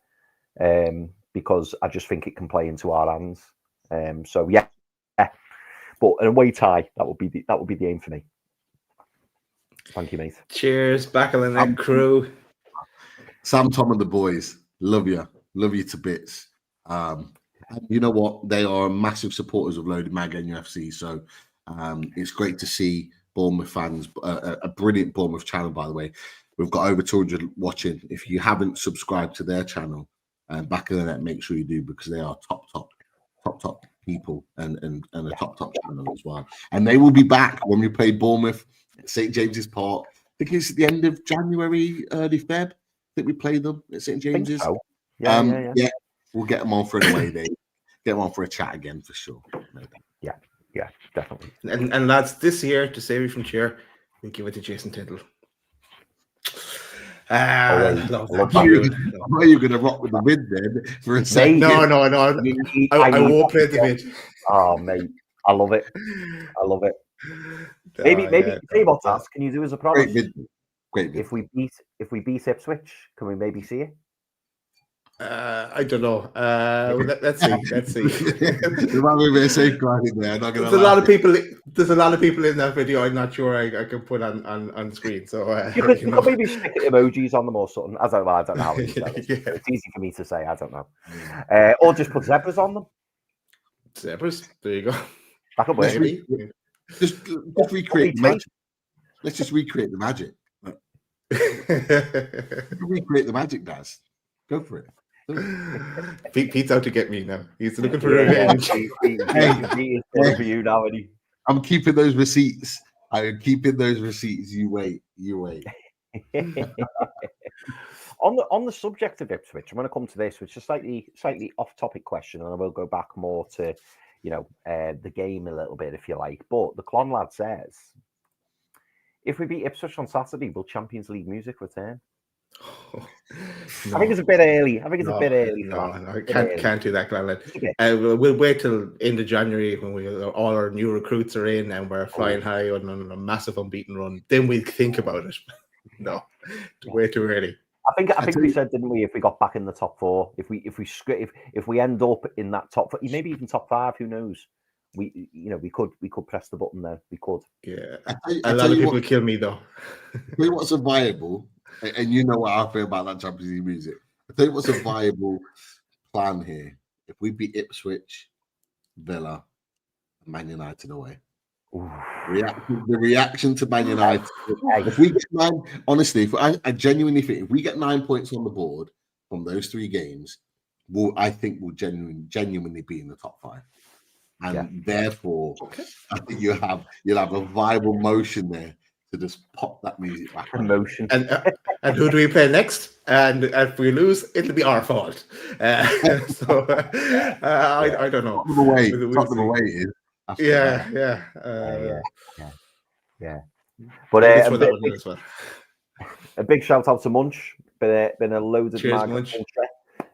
because I just think it can play into our hands. So yeah. But an away tie, that would be the aim for me. Thank you, mate. Cheers, back on the neck crew. Sam, Tom, and the boys, love you to bits. You know what? They are massive supporters of Loaded Mag NUFC, so it's great to see Bournemouth fans. A brilliant Bournemouth channel, by the way. We've got over 200 watching. If you haven't subscribed to their channel, back of the net, make sure you do, because they are top people and a top channel as well. And they will be back when we play Bournemouth at St James's Park. I think it's at the end of January, early Feb. I think we play them at St James's. So. Yeah. We'll get them on for an away day. Get them on for a chat again for sure. Maybe. Yeah, definitely. And lads, this year, to save you from cheer, we give it to Jason Tindall. Are you going to rock with the vid then for a second? No. I won't play the vid. Oh, mate, I love it. Maybe. Say what, Taz, can you do as a promise? Great vid. If we beat Ipswich, can we maybe see it? I don't know. Let's see. There might be a safeguarding there. There's a lot of people in that video. I'm not sure I can put on screen. So you could maybe stick emojis on them or something. I don't know how it is. It's easy for me to say. I don't know. Or just put zebras on them. Zebras. There you go. That could work. Just recreate the magic. Let's just recreate the magic. Recreate the magic, Daz. Go for it. Pete's out to get me now. He's looking for revenge. For you now, Eddie. I'm keeping those receipts. You wait. On the subject of Ipswich, I'm going to come to this, which is a slightly off-topic question, and I will go back more to, the game a little bit, if you like. But the Clon lad says, if we beat Ipswich on Saturday, will Champions League music return? No. I think it's a bit early. No, can't do that, Glenn. We'll wait till end of January when all our new recruits are in and we're flying high on a massive unbeaten run. Then we'll think about it. No, way too early. I think we said, didn't we? If we got back in the top four, if we end up in that top four, maybe even top five, who knows? We could press the button there. We could. Yeah, a lot of people will kill me though. Tell you what's a viable. And you know what I feel about that Champions League music. I tell you what's a viable plan here. If we beat Ipswich, Villa, and Man United away. The reaction to Man United. If we get I genuinely think if we get 9 points on the board from those three games, I think we'll genuinely be in the top five. and therefore, Okay. I think you'll have a viable motion there to just pop that music back on. Emotion. And who do we play next? And if we lose, it'll be our fault. I don't know. Top them away. We'll Top them see. away is. Yeah. Yeah. But Maybe throw that one in as well. a big shout out to Munch. Been a loaded Cheers, mag Munch.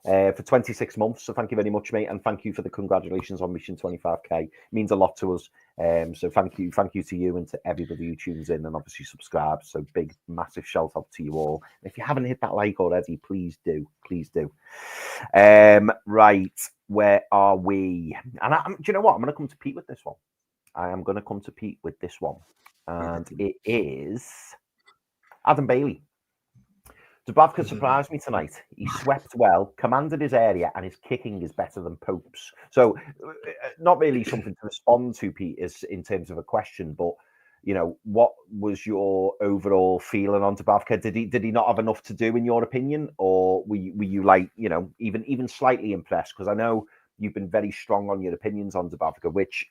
for 26 months. So thank you very much, mate, and thank you for the congratulations on Mission 25k. It means a lot to us. So thank you to you and to everybody who tunes in and obviously subscribes. So big, massive shout out to you all. If you haven't hit that like already, please do. Right, where are we? And do you know what? I'm going to come to Pete with this one. And it is Adam Bailey. Dubravka surprised me tonight. He swept well, commanded his area, and his kicking is better than Pope's. So, not really something to respond to, Pete, is in terms of a question. But what was your overall feeling on Dubravka? Did he not have enough to do, in your opinion, or were you like even slightly impressed? Because I know you've been very strong on your opinions on Dubravka, which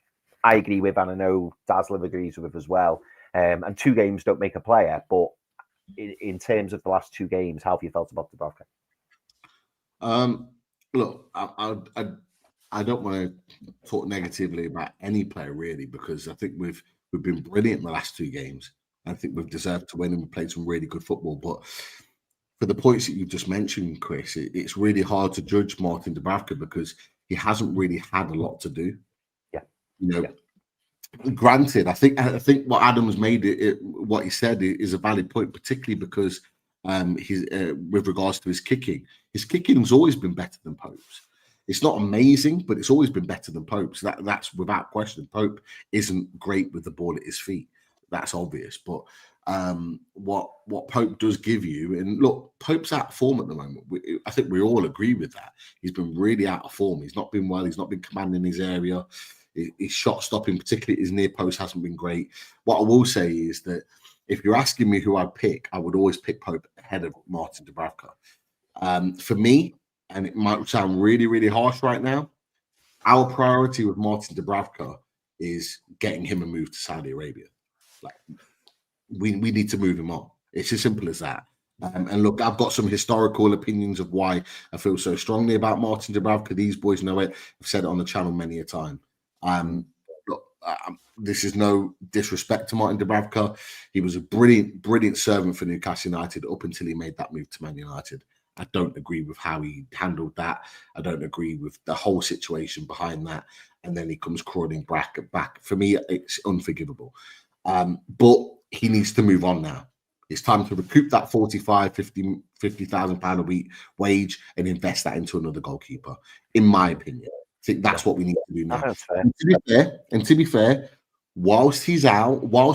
I agree with, and I know Dazzler agrees with as well. And 2 games don't make a player, but in terms of the last 2 games, how have you felt about Dubravka? Look, I don't want to talk negatively about any player really, because I think we've been brilliant in the last 2 games. I think we've deserved to win and we played some really good football. But for the points that you've just mentioned, Chris, it's really hard to judge Martin Dubravka because he hasn't really had a lot to do. Yeah. Granted, I think what Adam's made what he said is a valid point, particularly because with regards to his kicking has always been better than Pope's. It's not amazing, but it's always been better than Pope's. That's without question. Pope isn't great with the ball at his feet. That's obvious. But what Pope does give you, and look, Pope's out of form at the moment. I think we all agree with that. He's been really out of form. He's not been well. He's not been commanding his area. His shot stopping, particularly his near post, hasn't been great. What I will say is that if you're asking me who I'd pick, I would always pick Pope ahead of Martin Dubravka. For me, and it might sound really, really harsh right now, our priority with Martin Dubravka is getting him a move to Saudi Arabia. Like we need to move him on. It's as simple as that. And look, I've got some historical opinions of why I feel so strongly about Martin Dubravka. These boys know it. I've said it on the channel many a time. Look, this is no disrespect to Martin Dubravka. He was a brilliant servant for Newcastle United up until he made that move to Man United. I don't agree with how he handled that. I don't agree with the whole situation behind that. And then he comes crawling back. For me, it's unforgivable. But he needs to move on now. It's time to recoup that 50,000 pound a week wage and invest that into another goalkeeper, in my opinion. I think that's what we need to do now. And to be fair, whilst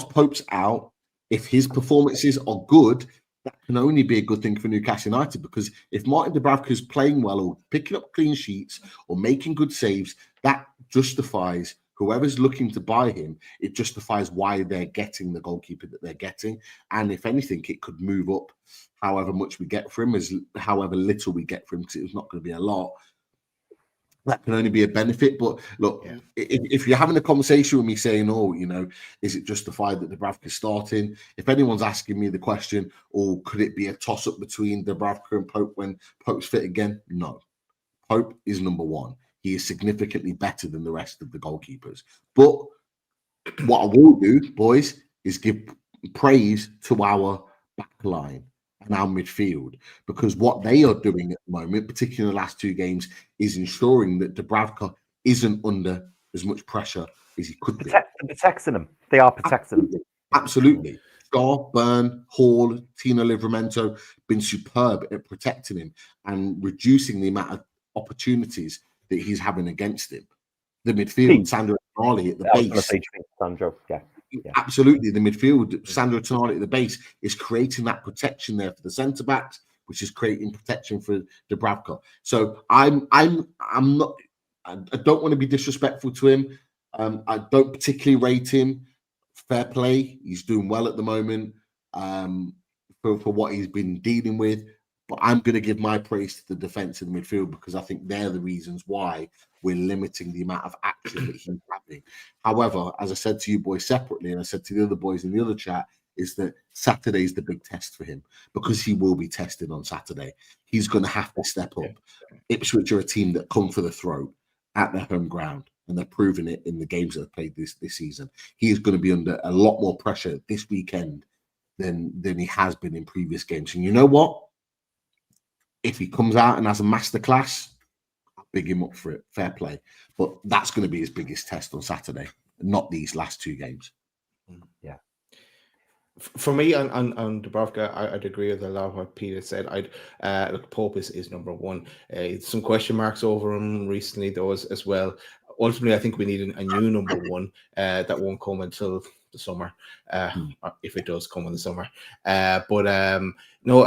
Pope's out, if his performances are good, that can only be a good thing for Newcastle United, because if Martin Dubravka is playing well or picking up clean sheets or making good saves, that justifies whoever's looking to buy him. It justifies why they're getting the goalkeeper that they're getting. And if anything, it could move up however much we get for him, however little we get for him, because it's not going to be a lot. That can only be a benefit. But look, if you're having a conversation with me saying, is it justified that Dubravka's starting? If anyone's asking me the question, could it be a toss-up between Dubravka and Pope when Pope's fit again? No. Pope is number one. He is significantly better than the rest of the goalkeepers. But what I will do, boys, is give praise to our back line and our midfield, because what they are doing at the moment, particularly in the last 2 games, is ensuring that Dubravka isn't under as much pressure as he could be. Protecting him. They are protecting him. Absolutely. Shaw, Byrne, Hall, Tino Livramento been superb at protecting him and reducing the amount of opportunities that he's having against him. The midfield, Sandro Tonali at the base. Sandro, Absolutely, the midfield, Sandro Tonali at the base is creating that protection there for the centre backs, which is creating protection for Dubravka. So I'm not. I don't want to be disrespectful to him. I don't particularly rate him. Fair play, he's doing well at the moment for what he's been dealing with. But I'm going to give my praise to the defence and midfield because I think they're the reasons why we're limiting the amount of action that he's having. However, as I said to you boys separately, and I said to the other boys in the other chat, is that Saturday's the big test for him because he will be tested on Saturday. He's going to have to step up. Ipswich are a team that come for the throat at their home ground, and they're proving it in the games that they've played this season. He is going to be under a lot more pressure this weekend than he has been in previous games. And you know what? If he comes out and has a masterclass, I'll big him up for it. Fair play. But that's going to be his biggest test on Saturday, not these last two games. Yeah. For me, on Dubravka, I'd agree with a lot of what Peter said. Look, Pope is number one. Some question marks over him recently, though, as well. Ultimately, I think we need a new number one that won't come until the summer, if it does come in the summer. No,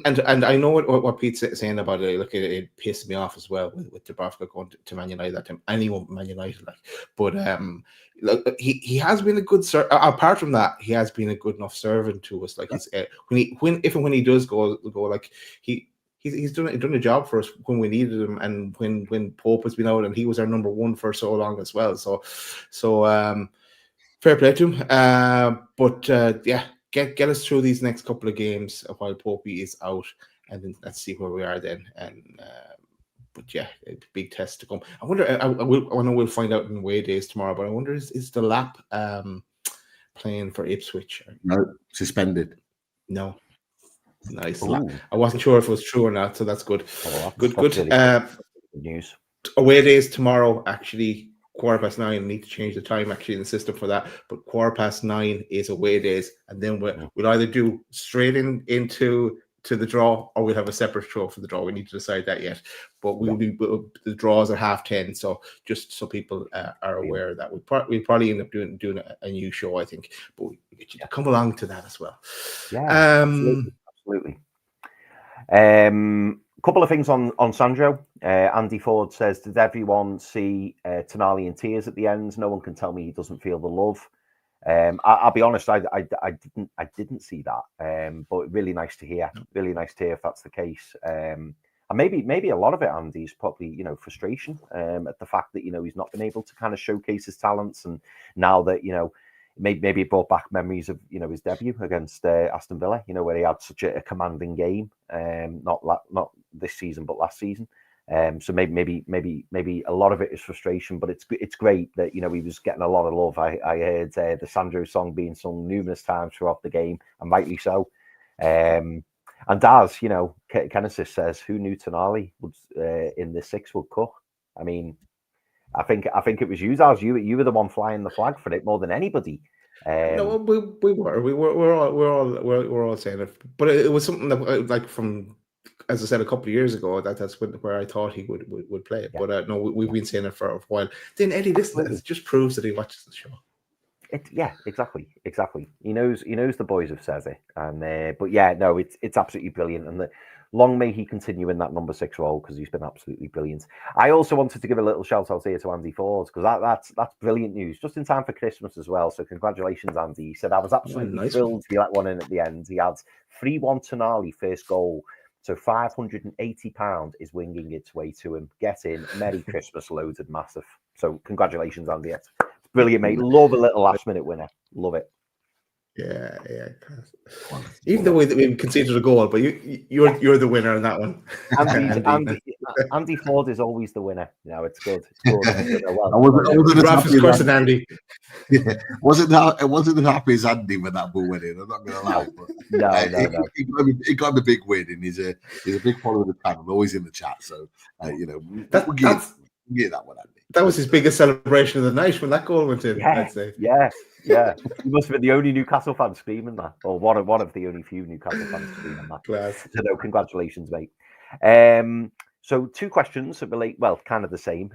and I know what Pete's saying about it. Look, it pissed me off as well with Dubravka going to Man United that time. Anyone Man United, but look, he has been a good apart from that, he has been a good enough servant to us. Like he's when he does go, like he's done a job for us when we needed him, and when Pope has been out, and he was our number one for so long as well. So fair play to him. Yeah, get us through these next couple of games while Popey is out, and then let's see where we are then. And but yeah, a big test to come. I wonder. I know we'll find out in away days tomorrow, but I wonder is the Lap playing for Ipswich? No, suspended. No. Nice. Ooh. I wasn't sure if it was true or not, so that's good. Good. Really good news. Away days tomorrow, actually, 9:15. I need to change the time actually in the system for that, but 9:15 is away days, and then we'll either do straight into the draw, or we'll have a separate show for the draw. We need to decide that yet, but the draws are 10:30, so just so people are aware that we'll probably end up doing a new show, I think, but we get you to come along to that as well. Yeah, absolutely. Couple of things on Sandro. Andy Ford says, did everyone see Tonali in tears at the end? No one can tell me he doesn't feel the love. I'll be honest, I didn't see that, but really nice to hear. Really nice to hear if that's the case. And maybe a lot of it, Andy, is probably frustration at the fact that he's not been able to kind of showcase his talents, and now that maybe it brought back memories of his debut against Aston Villa, where he had such a commanding game, not this season but last season. So maybe a lot of it is frustration, but it's great that he was getting a lot of love. I heard the Sandro song being sung numerous times throughout the game, and rightly so. And Daz, Kennesis says, who knew Tonali would in the 6 World Cup? I mean, I think it was you, Daz. You were the one flying the flag for it more than anybody. No, we're all saying it, but it was something that, like, from, as I said, a couple of years ago, that's where I thought he would play it. Yeah. But no, we've been saying it for a while. Then Eddie, this just proves that he watches the show. Yeah, exactly. He knows the boys have said it, and but yeah, no, it's absolutely brilliant, and long may he continue in that number 6 role, because he's been absolutely brilliant. I also wanted to give a little shout out here to Andy Ford, because that's brilliant news, just in time for Christmas as well. So congratulations, Andy. He said, I was absolutely thrilled to be let one in at the end. He had 3-1 Tonali first goal. So £580 is winging its way to him. Get in. Merry Christmas, loaded, massive. So congratulations, Andy. It's brilliant, mate. Love a little last minute winner. Love it. Yeah. Even though we conceded a goal, but you're the winner on that one. Andy Ford is always the winner. It's good. Ralph's cursing Andy. Yeah, it wasn't as happy as Andy when that ball went in. I'm not going to lie. But, no. He got him a big win, and he's a big follower of the channel, always in the chat. So we'll give that one, Andy. That was his biggest celebration of the night when that goal went in. Yeah, I'd say. Yeah. He must have been the only Newcastle fan screaming that, or one of the only few Newcastle fans screaming that. Class. So no, congratulations, mate. So 2 questions that relate, well, kind of the same.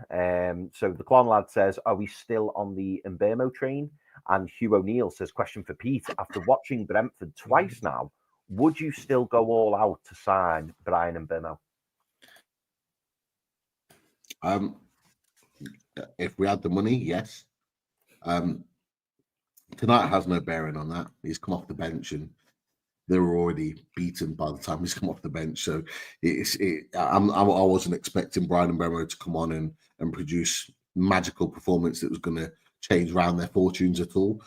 So the Quan lad says, are we still on the Mbermo train? And Hugh O'Neill says, question for Pete, after watching Brentford twice now, would you still go all out to sign Brian Mbermo? If we had the money, yes. Tonight has no bearing on that. He's come off the bench, and they were already beaten by the time he's come off the bench. So I wasn't expecting Brian Mbeumo to come on and produce magical performance that was going to change around their fortunes at all.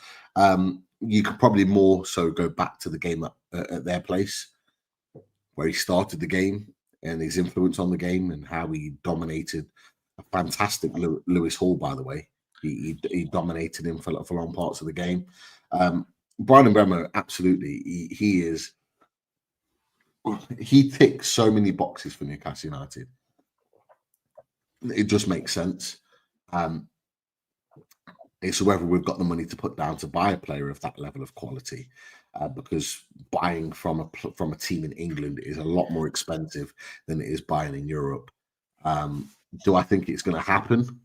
You could probably more so go back to the game at their place, where he started the game and his influence on the game and how he dominated a fantastic Lewis Hall, by the way. He dominated him for long parts of the game. Brian Mbeumo, absolutely, he ticks so many boxes for Newcastle United. It just makes sense. It's whether we've got the money to put down to buy a player of that level of quality, because buying from a team in England is a lot more expensive than it is buying in Europe. Do I think it's going to happen?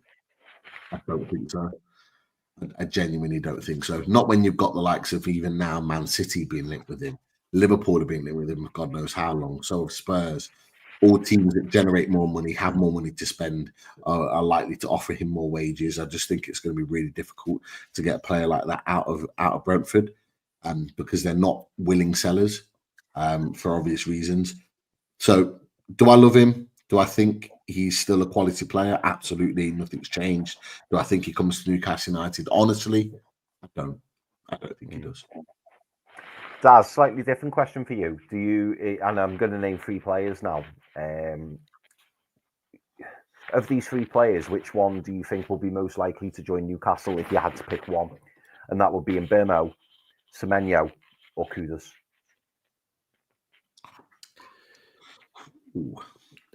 I don't think so. I genuinely don't think so. Not when you've got the likes of even now Man City being linked with him, Liverpool have been linked with him God knows how long. So have Spurs. All teams that generate more money, have more money to spend, are likely to offer him more wages. I just think it's going to be really difficult to get a player like that out of Brentford, because they're not willing sellers, for obvious reasons. So, do I love him? Do I think he's still a quality player? Absolutely, nothing's changed. Do I think he comes to Newcastle United? Honestly, I don't think he does. Daz, slightly different question for you. Do you? And I'm going to name 3 players now. Of these 3 players, which one do you think will be most likely to join Newcastle if you had to pick one? And that would be Mbeumo, Semenyo, or Kudus?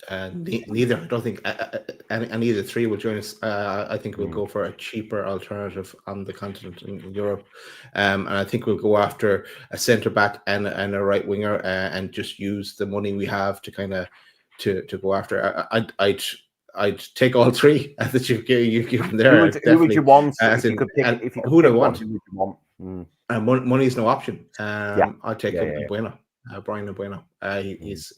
Neither. I don't think any of the 3 will join us. I think we'll go for a cheaper alternative on the continent in Europe, and I think we'll go after a centre back and a right winger, and just use the money we have to kind of to go after. I'd take all 3 that you've given there. Who would you want? Who do I want? Money is no option. I'll take Mbeumo. Brian Mbeumo. He's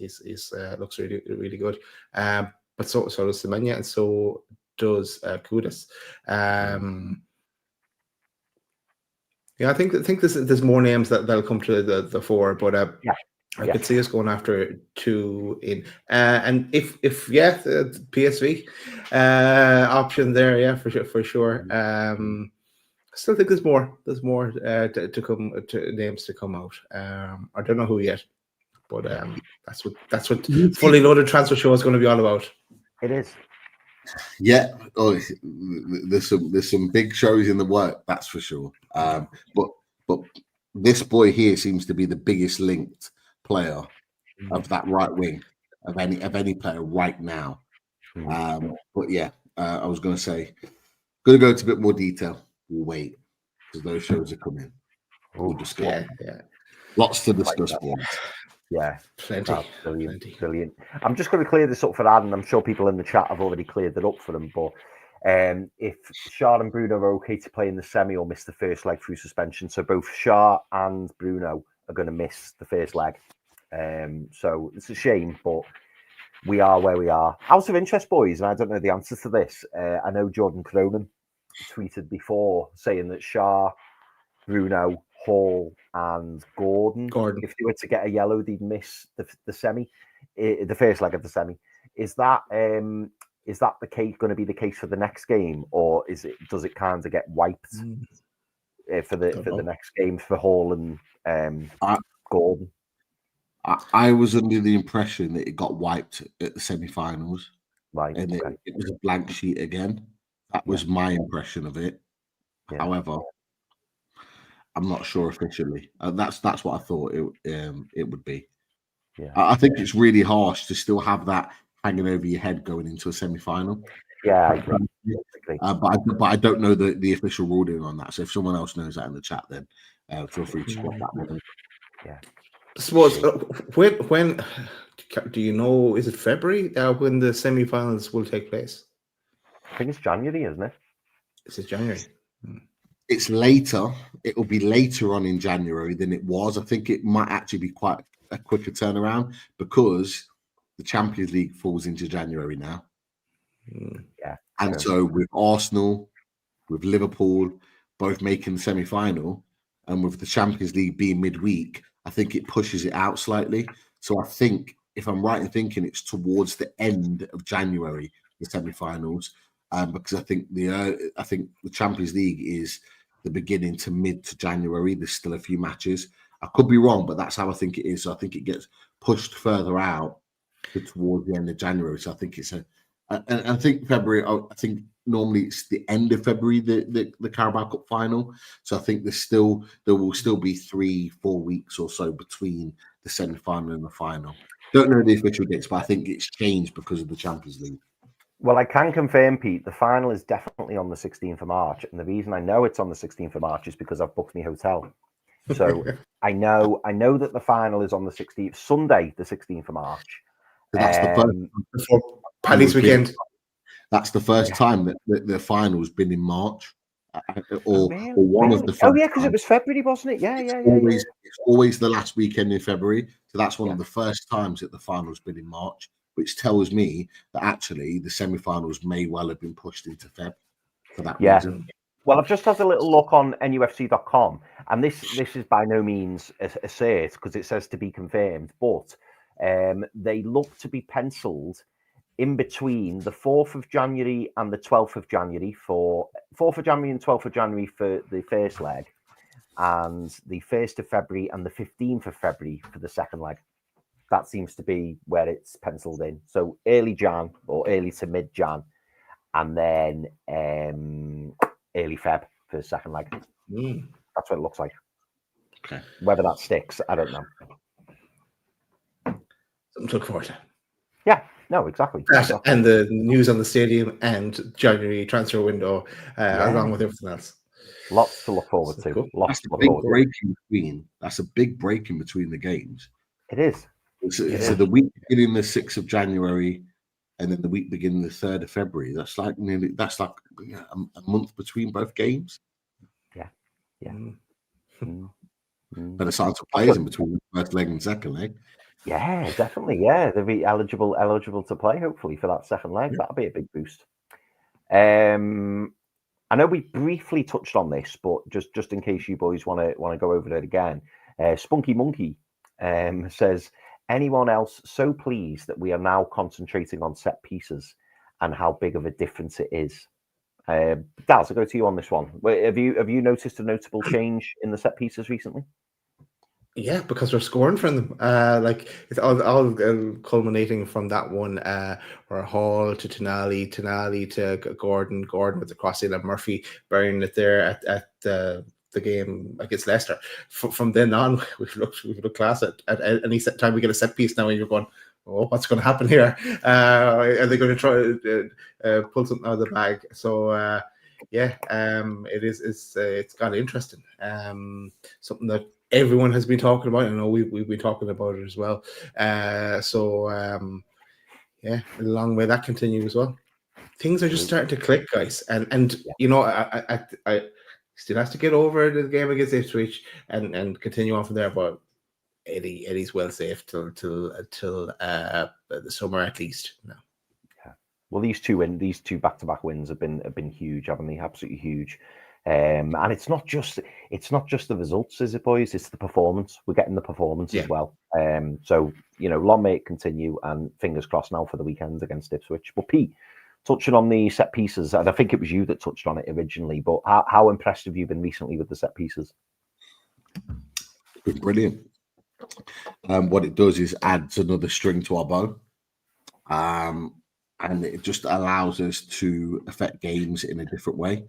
looks really, really good. But so does Semenya, and so does Kudus. I think there's more names that'll come to the fore, but I could see us going after 2 in, and if the PSV option there, for sure. I still think there's more to come, to names to come out. I don't know who yet, but that's what fully loaded transfer show is going to be all about. It is. Yeah, there's some big shows in the work, that's for sure. But this boy here seems to be the biggest linked player of that right wing of any player right now. But yeah, I was going to say, going to go into a bit more detail. We'll wait because those shows are coming. We'll discuss. Lots to discuss. Plenty. Brilliant. I'm just going to clear this up for Adam. I'm sure people in the chat have already cleared it up for them. But if Shah and Bruno are okay to play in the semi or miss the first leg through suspension, so both Shah and Bruno are going to miss the first leg. So it's a shame, but we are where we are. Out of interest, boys, and I don't know the answer to this. I know Jordan Cronin tweeted before saying that Shah, Bruno, Hall, and Gordon, if they were to get a yellow, they'd miss the semi, the first leg of the semi. Is that the case going to be the case for the next game, or does it kind of get wiped for the next game for Hall and Gordon? I was under the impression that it got wiped at the semi-finals, right? And it was a blank sheet again. That was my impression of it. However, I'm not sure officially. That's what I thought it would be. I think it's really harsh to still have that hanging over your head going into a semi-final. I agree. But I don't know the official ruling on that. So if someone else knows that in the chat, then feel free to swap that one. I suppose when do you know? Is it February when the semi-finals will take place? I think it's January, isn't it? Is it January? It's later. It will be later on in January than it was. I think it might actually be quite a quicker turnaround because the Champions League falls into January now. And so with Arsenal, with Liverpool both making the semi-final, and with the Champions League being midweek, I think it pushes it out slightly. So I think, if I'm right in thinking, it's towards the end of January, the semi-finals, because I think the Champions League is the beginning to mid to January. There's still a few matches. I could be wrong, but that's how I think it is. So I think it gets pushed further out towards the end of January. So I think and I think February. I think normally it's the end of February, the Carabao Cup final. So I think there will still be 3-4 weeks or so between the semi-final and the final. Don't know the official dates, but I think it's changed because of the Champions League. Well, I can confirm, Pete, the final is definitely on the 16th of March. And the reason I know it's on the 16th of March is because I've booked my hotel. So I know that the final is on the 16th, Sunday, the 16th of March. So that's the first before Paddy's weekend. That's the first time that the final's been in March, or Really? one of the first. Oh yeah, because it was February, wasn't it? Yeah. It's always the last weekend in February. So that's one of the first times that the final's been in March, which tells me that actually the semi-finals may well have been pushed into Feb for that reason. Well, I've just had a little look on NUFC.com, and this is by no means a cert because it says to be confirmed, but they look to be penciled in between the 4th of January and the 12th of January for 4th of January and 12th of January for the first leg, and the 1st of February and the 15th of February for the second leg. That seems to be where it's penciled in. So early Jan or early to mid Jan, and then early Feb for the second leg. That's what it looks like. Okay. Whether that sticks, I don't know. Something to look forward to. Yeah, no, exactly. And the news on the stadium and January transfer window, along with everything else. Lots to look forward to. Cool. Lots to look big forward break in between. That's a big break in between the games. to. It is. So the week beginning the 6th of January, and then the week beginning the 3rd of February. That's like a month between both games. Yeah. But it's hard to play in between the first leg and second leg. Yeah, definitely. Yeah, they'll be eligible to play, hopefully, for that second leg. That'll be a big boost. I know we briefly touched on this, but just in case you boys want to go over it again, Spunky Monkey says, anyone else so pleased that we are now concentrating on set pieces and how big of a difference it is? Daz, I'll go to you on this one. Have you noticed a notable change in the set pieces recently? Yeah, because we're scoring from them. It's all culminating from that one where Hall to Tonali to Gordon with the crossing and Murphy burying it there at the game against Leicester. From then on, we've looked class at any time we get a set piece now, and you're going, oh, what's going to happen here? Are they going to try to pull something out of the bag? So it's kind of interesting. Something that everyone has been talking about. I know we've been talking about it as well. Long may that continue as well. Things are just starting to click, guys, and I still has to get over the game against Ipswich and continue on from there. But Eddie's well safe till the summer at least. No. Yeah. Well, these two back-to-back wins have been huge, haven't they? Absolutely huge. And it's not just the results, is it, boys? It's the performance. We're getting the performance as well. So long may it continue, and fingers crossed now for the weekend against Ipswich. But Pete, touching on the set pieces, and I think it was you that touched on it originally, but how impressed have you been recently with the set pieces? Been brilliant. What it does is adds another string to our bow, and it just allows us to affect games in a different way.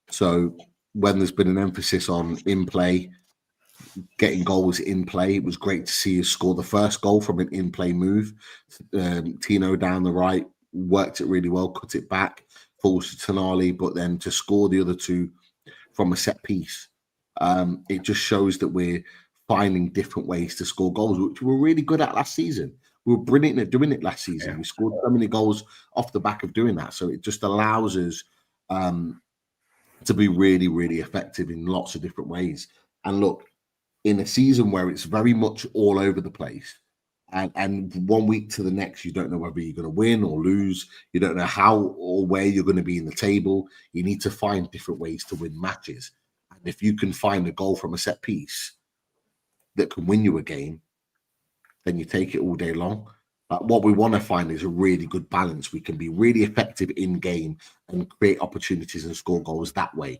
So when there's been an emphasis on in play, getting goals in play, it was great to see us score the first goal from an in play move. Tino down the right worked it really well, cut it back, falls to Tonali, but then to score the other two from a set piece, it just shows that we're finding different ways to score goals, which we were really good at last season. We were brilliant at doing it last season. We scored so many goals off the back of doing that. So it just allows us to be really, really effective in lots of different ways. And look, in a season where it's very much all over the place, and 1 week to the next, you don't know whether you're going to win or lose. You don't know how or where you're going to be in the table. You need to find different ways to win matches. And if you can find a goal from a set piece, that can win you a game, then you take it all day long. What we want to find is a really good balance. We can be really effective in game and create opportunities and score goals that way.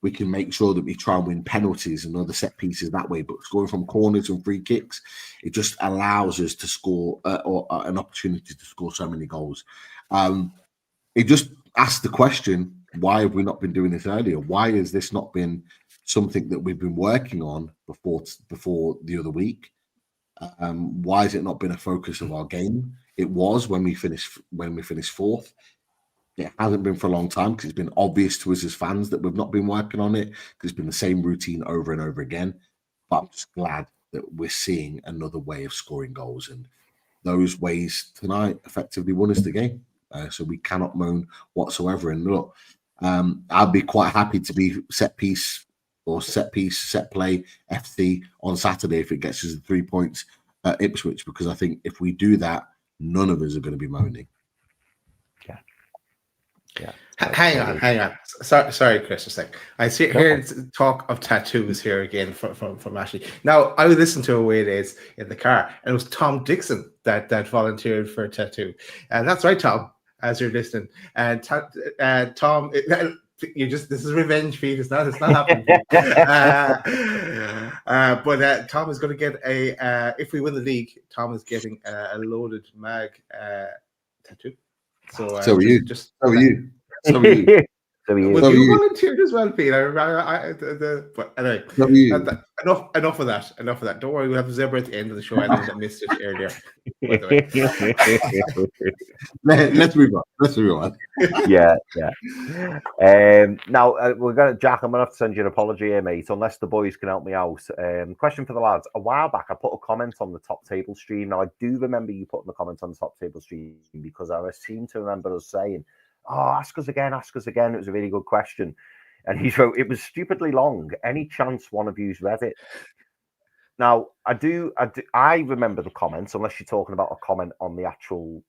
We can make sure that we try and win penalties and other set pieces that way. But scoring from corners and free kicks, it just allows us to score an opportunity to score so many goals. It just asks the question, why have we not been doing this earlier? Why has this not been something that we've been working on before the other week? Why has it not been a focus of our game? It was when we finished fourth. It hasn't been for a long time because it's been obvious to us as fans that we've not been working on it because it's been the same routine over and over again. But I'm just glad that we're seeing another way of scoring goals, and those ways tonight effectively won us the game. So we cannot moan whatsoever. And look, I'd be quite happy to be set play FC on Saturday if it gets us the 3 points at Ipswich, because I think if we do that, none of us are going to be moaning. Yeah. Hang on. Sorry, Chris, a sec. I see here talk of tattoos here again from Ashley. Now, I was listening to Away Days in the car, and it was Tom Dixon that volunteered for a tattoo. And that's right, Tom, as you're listening. And Tom, this is revenge feed. It's not happening. But Tom is going to get if we win the league, Tom is getting a loaded mag tattoo. So are you. So are you. Well, you volunteered as well, Peter. But anyway, enough of that. Don't worry, we'll have Zebra at the end of the show. I think I missed it earlier. Let's move on. Yeah. Now we're going to Jack. I'm going to have to send you an apology here, mate, unless the boys can help me out. Question for the lads: a while back, I put a comment on the Top Table stream. Now I do remember you putting the comment on the Top Table stream because I seem to remember us saying, "Oh, ask us again." It was a really good question, and he wrote, "It was stupidly long. Any chance one of you's read it?" Now I remember the comments, unless you're talking about a comment on the actual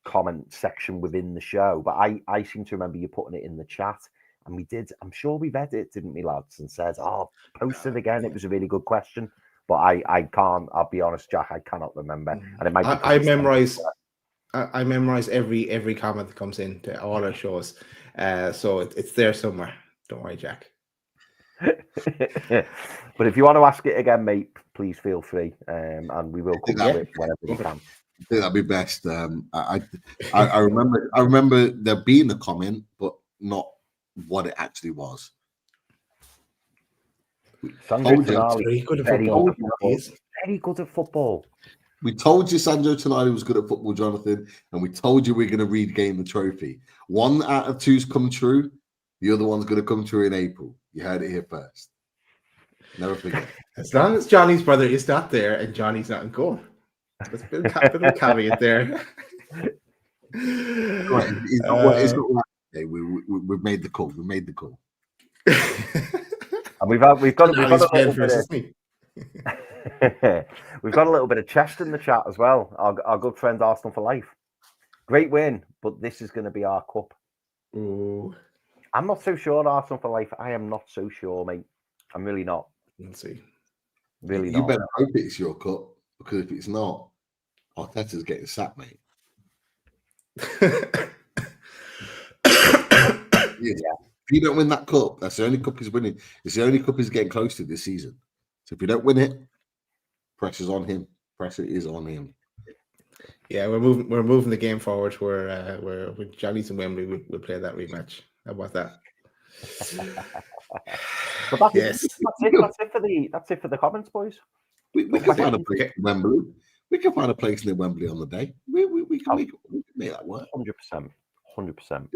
comment section within the show, but I seem to remember you putting it in the chat, and we did. I'm sure we read it, didn't we, lads? And said, "Oh, post it again. It was a really good question." But I can't. I'll be honest, Jack. I cannot remember, and it might be. I memorize every comment that comes in to all our shows, so it's there somewhere. Don't worry, Jack. But if you want to ask it again, mate, please feel free, and we will come to it whenever we can. I think that'd be best. I remember there being a comment, but not what it actually was. Tonali, very good at football. We told you Sandro Tonali was good at football, Jonathan, and we told you we're going to regain the trophy. 1 out of 2's come true. The other one's going to come true in April. You heard it here first. Never forget. As long as Johnny's brother is not there and Johnny's not in goal. There's a bit of a caveat there. We've made the call. We made the call. And we've got a little bit of chest in the chat as well. Our good friend Arsenal for life. Great win, but this is going to be our cup. Ooh. I'm not so sure, Arsenal for life. I am not so sure, mate. I'm really not. Let's see. Really you not. better hope it's your cup, because if it's not, Arteta's getting sacked, mate. Yeah. If you don't win that cup, that's the only cup he's winning. It's the only cup he's getting close to this season. So if you don't win it, pressure's on him. Pressure is on him. Yeah, we're moving the game forward. We're with Johnny's in Wembley. We'll play that rematch. How about that? But that's it for the comments, boys. We can find a place in Wembley. We can find a place near Wembley on the day. We can make that work. 100%.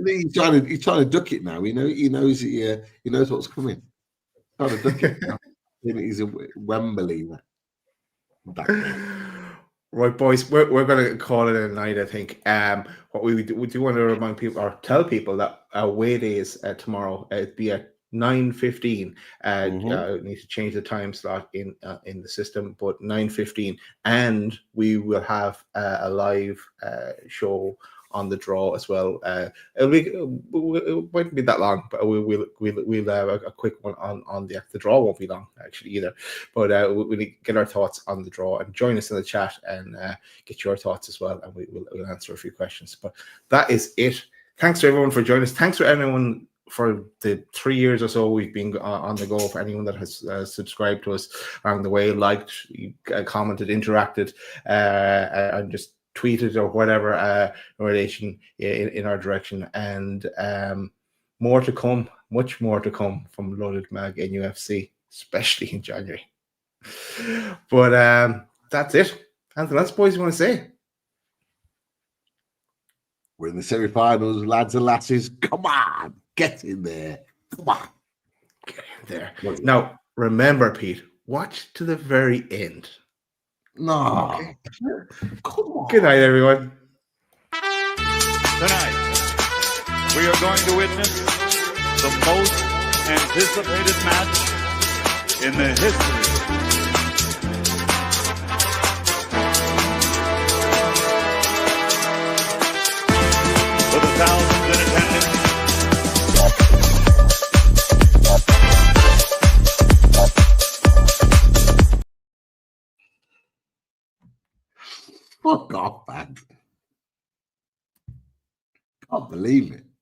He's trying to duck it now. He knows what's coming. He's trying to duck it now. He's in Wembley. Right, boys, we're going to call it a night, I think. What we do want to remind people or tell people that Away Days tomorrow. It'd be at 9:15. Mhm. Need to change the time slot in the system, but 9:15, and we will have a live show on the draw as well. It won't be that long, but we'll have a quick one on the draw. Won't be long actually either, but we'll get our thoughts on the draw and join us in the chat and get your thoughts as well, and we'll answer a few questions. But that is it. Thanks to everyone for joining us. Thanks for everyone for the 3 years or so we've been on the go. For anyone that has subscribed to us along the way, liked, commented, interacted, and just tweeted or whatever in relation in our direction, and more to come, much more to come from Loaded Mag NUFC, especially in January. But that's it. Anything else, boys, you want to say? We're in the semi-finals, lads and lasses. Come on, get in there. Come on, get in there. Now, remember, Pete, watch to the very end. No, okay. Come on. Good night, everyone. Tonight, we are going to witness the most anticipated match in the history for the thousands in attendance. Fuck off, man. Can't believe it.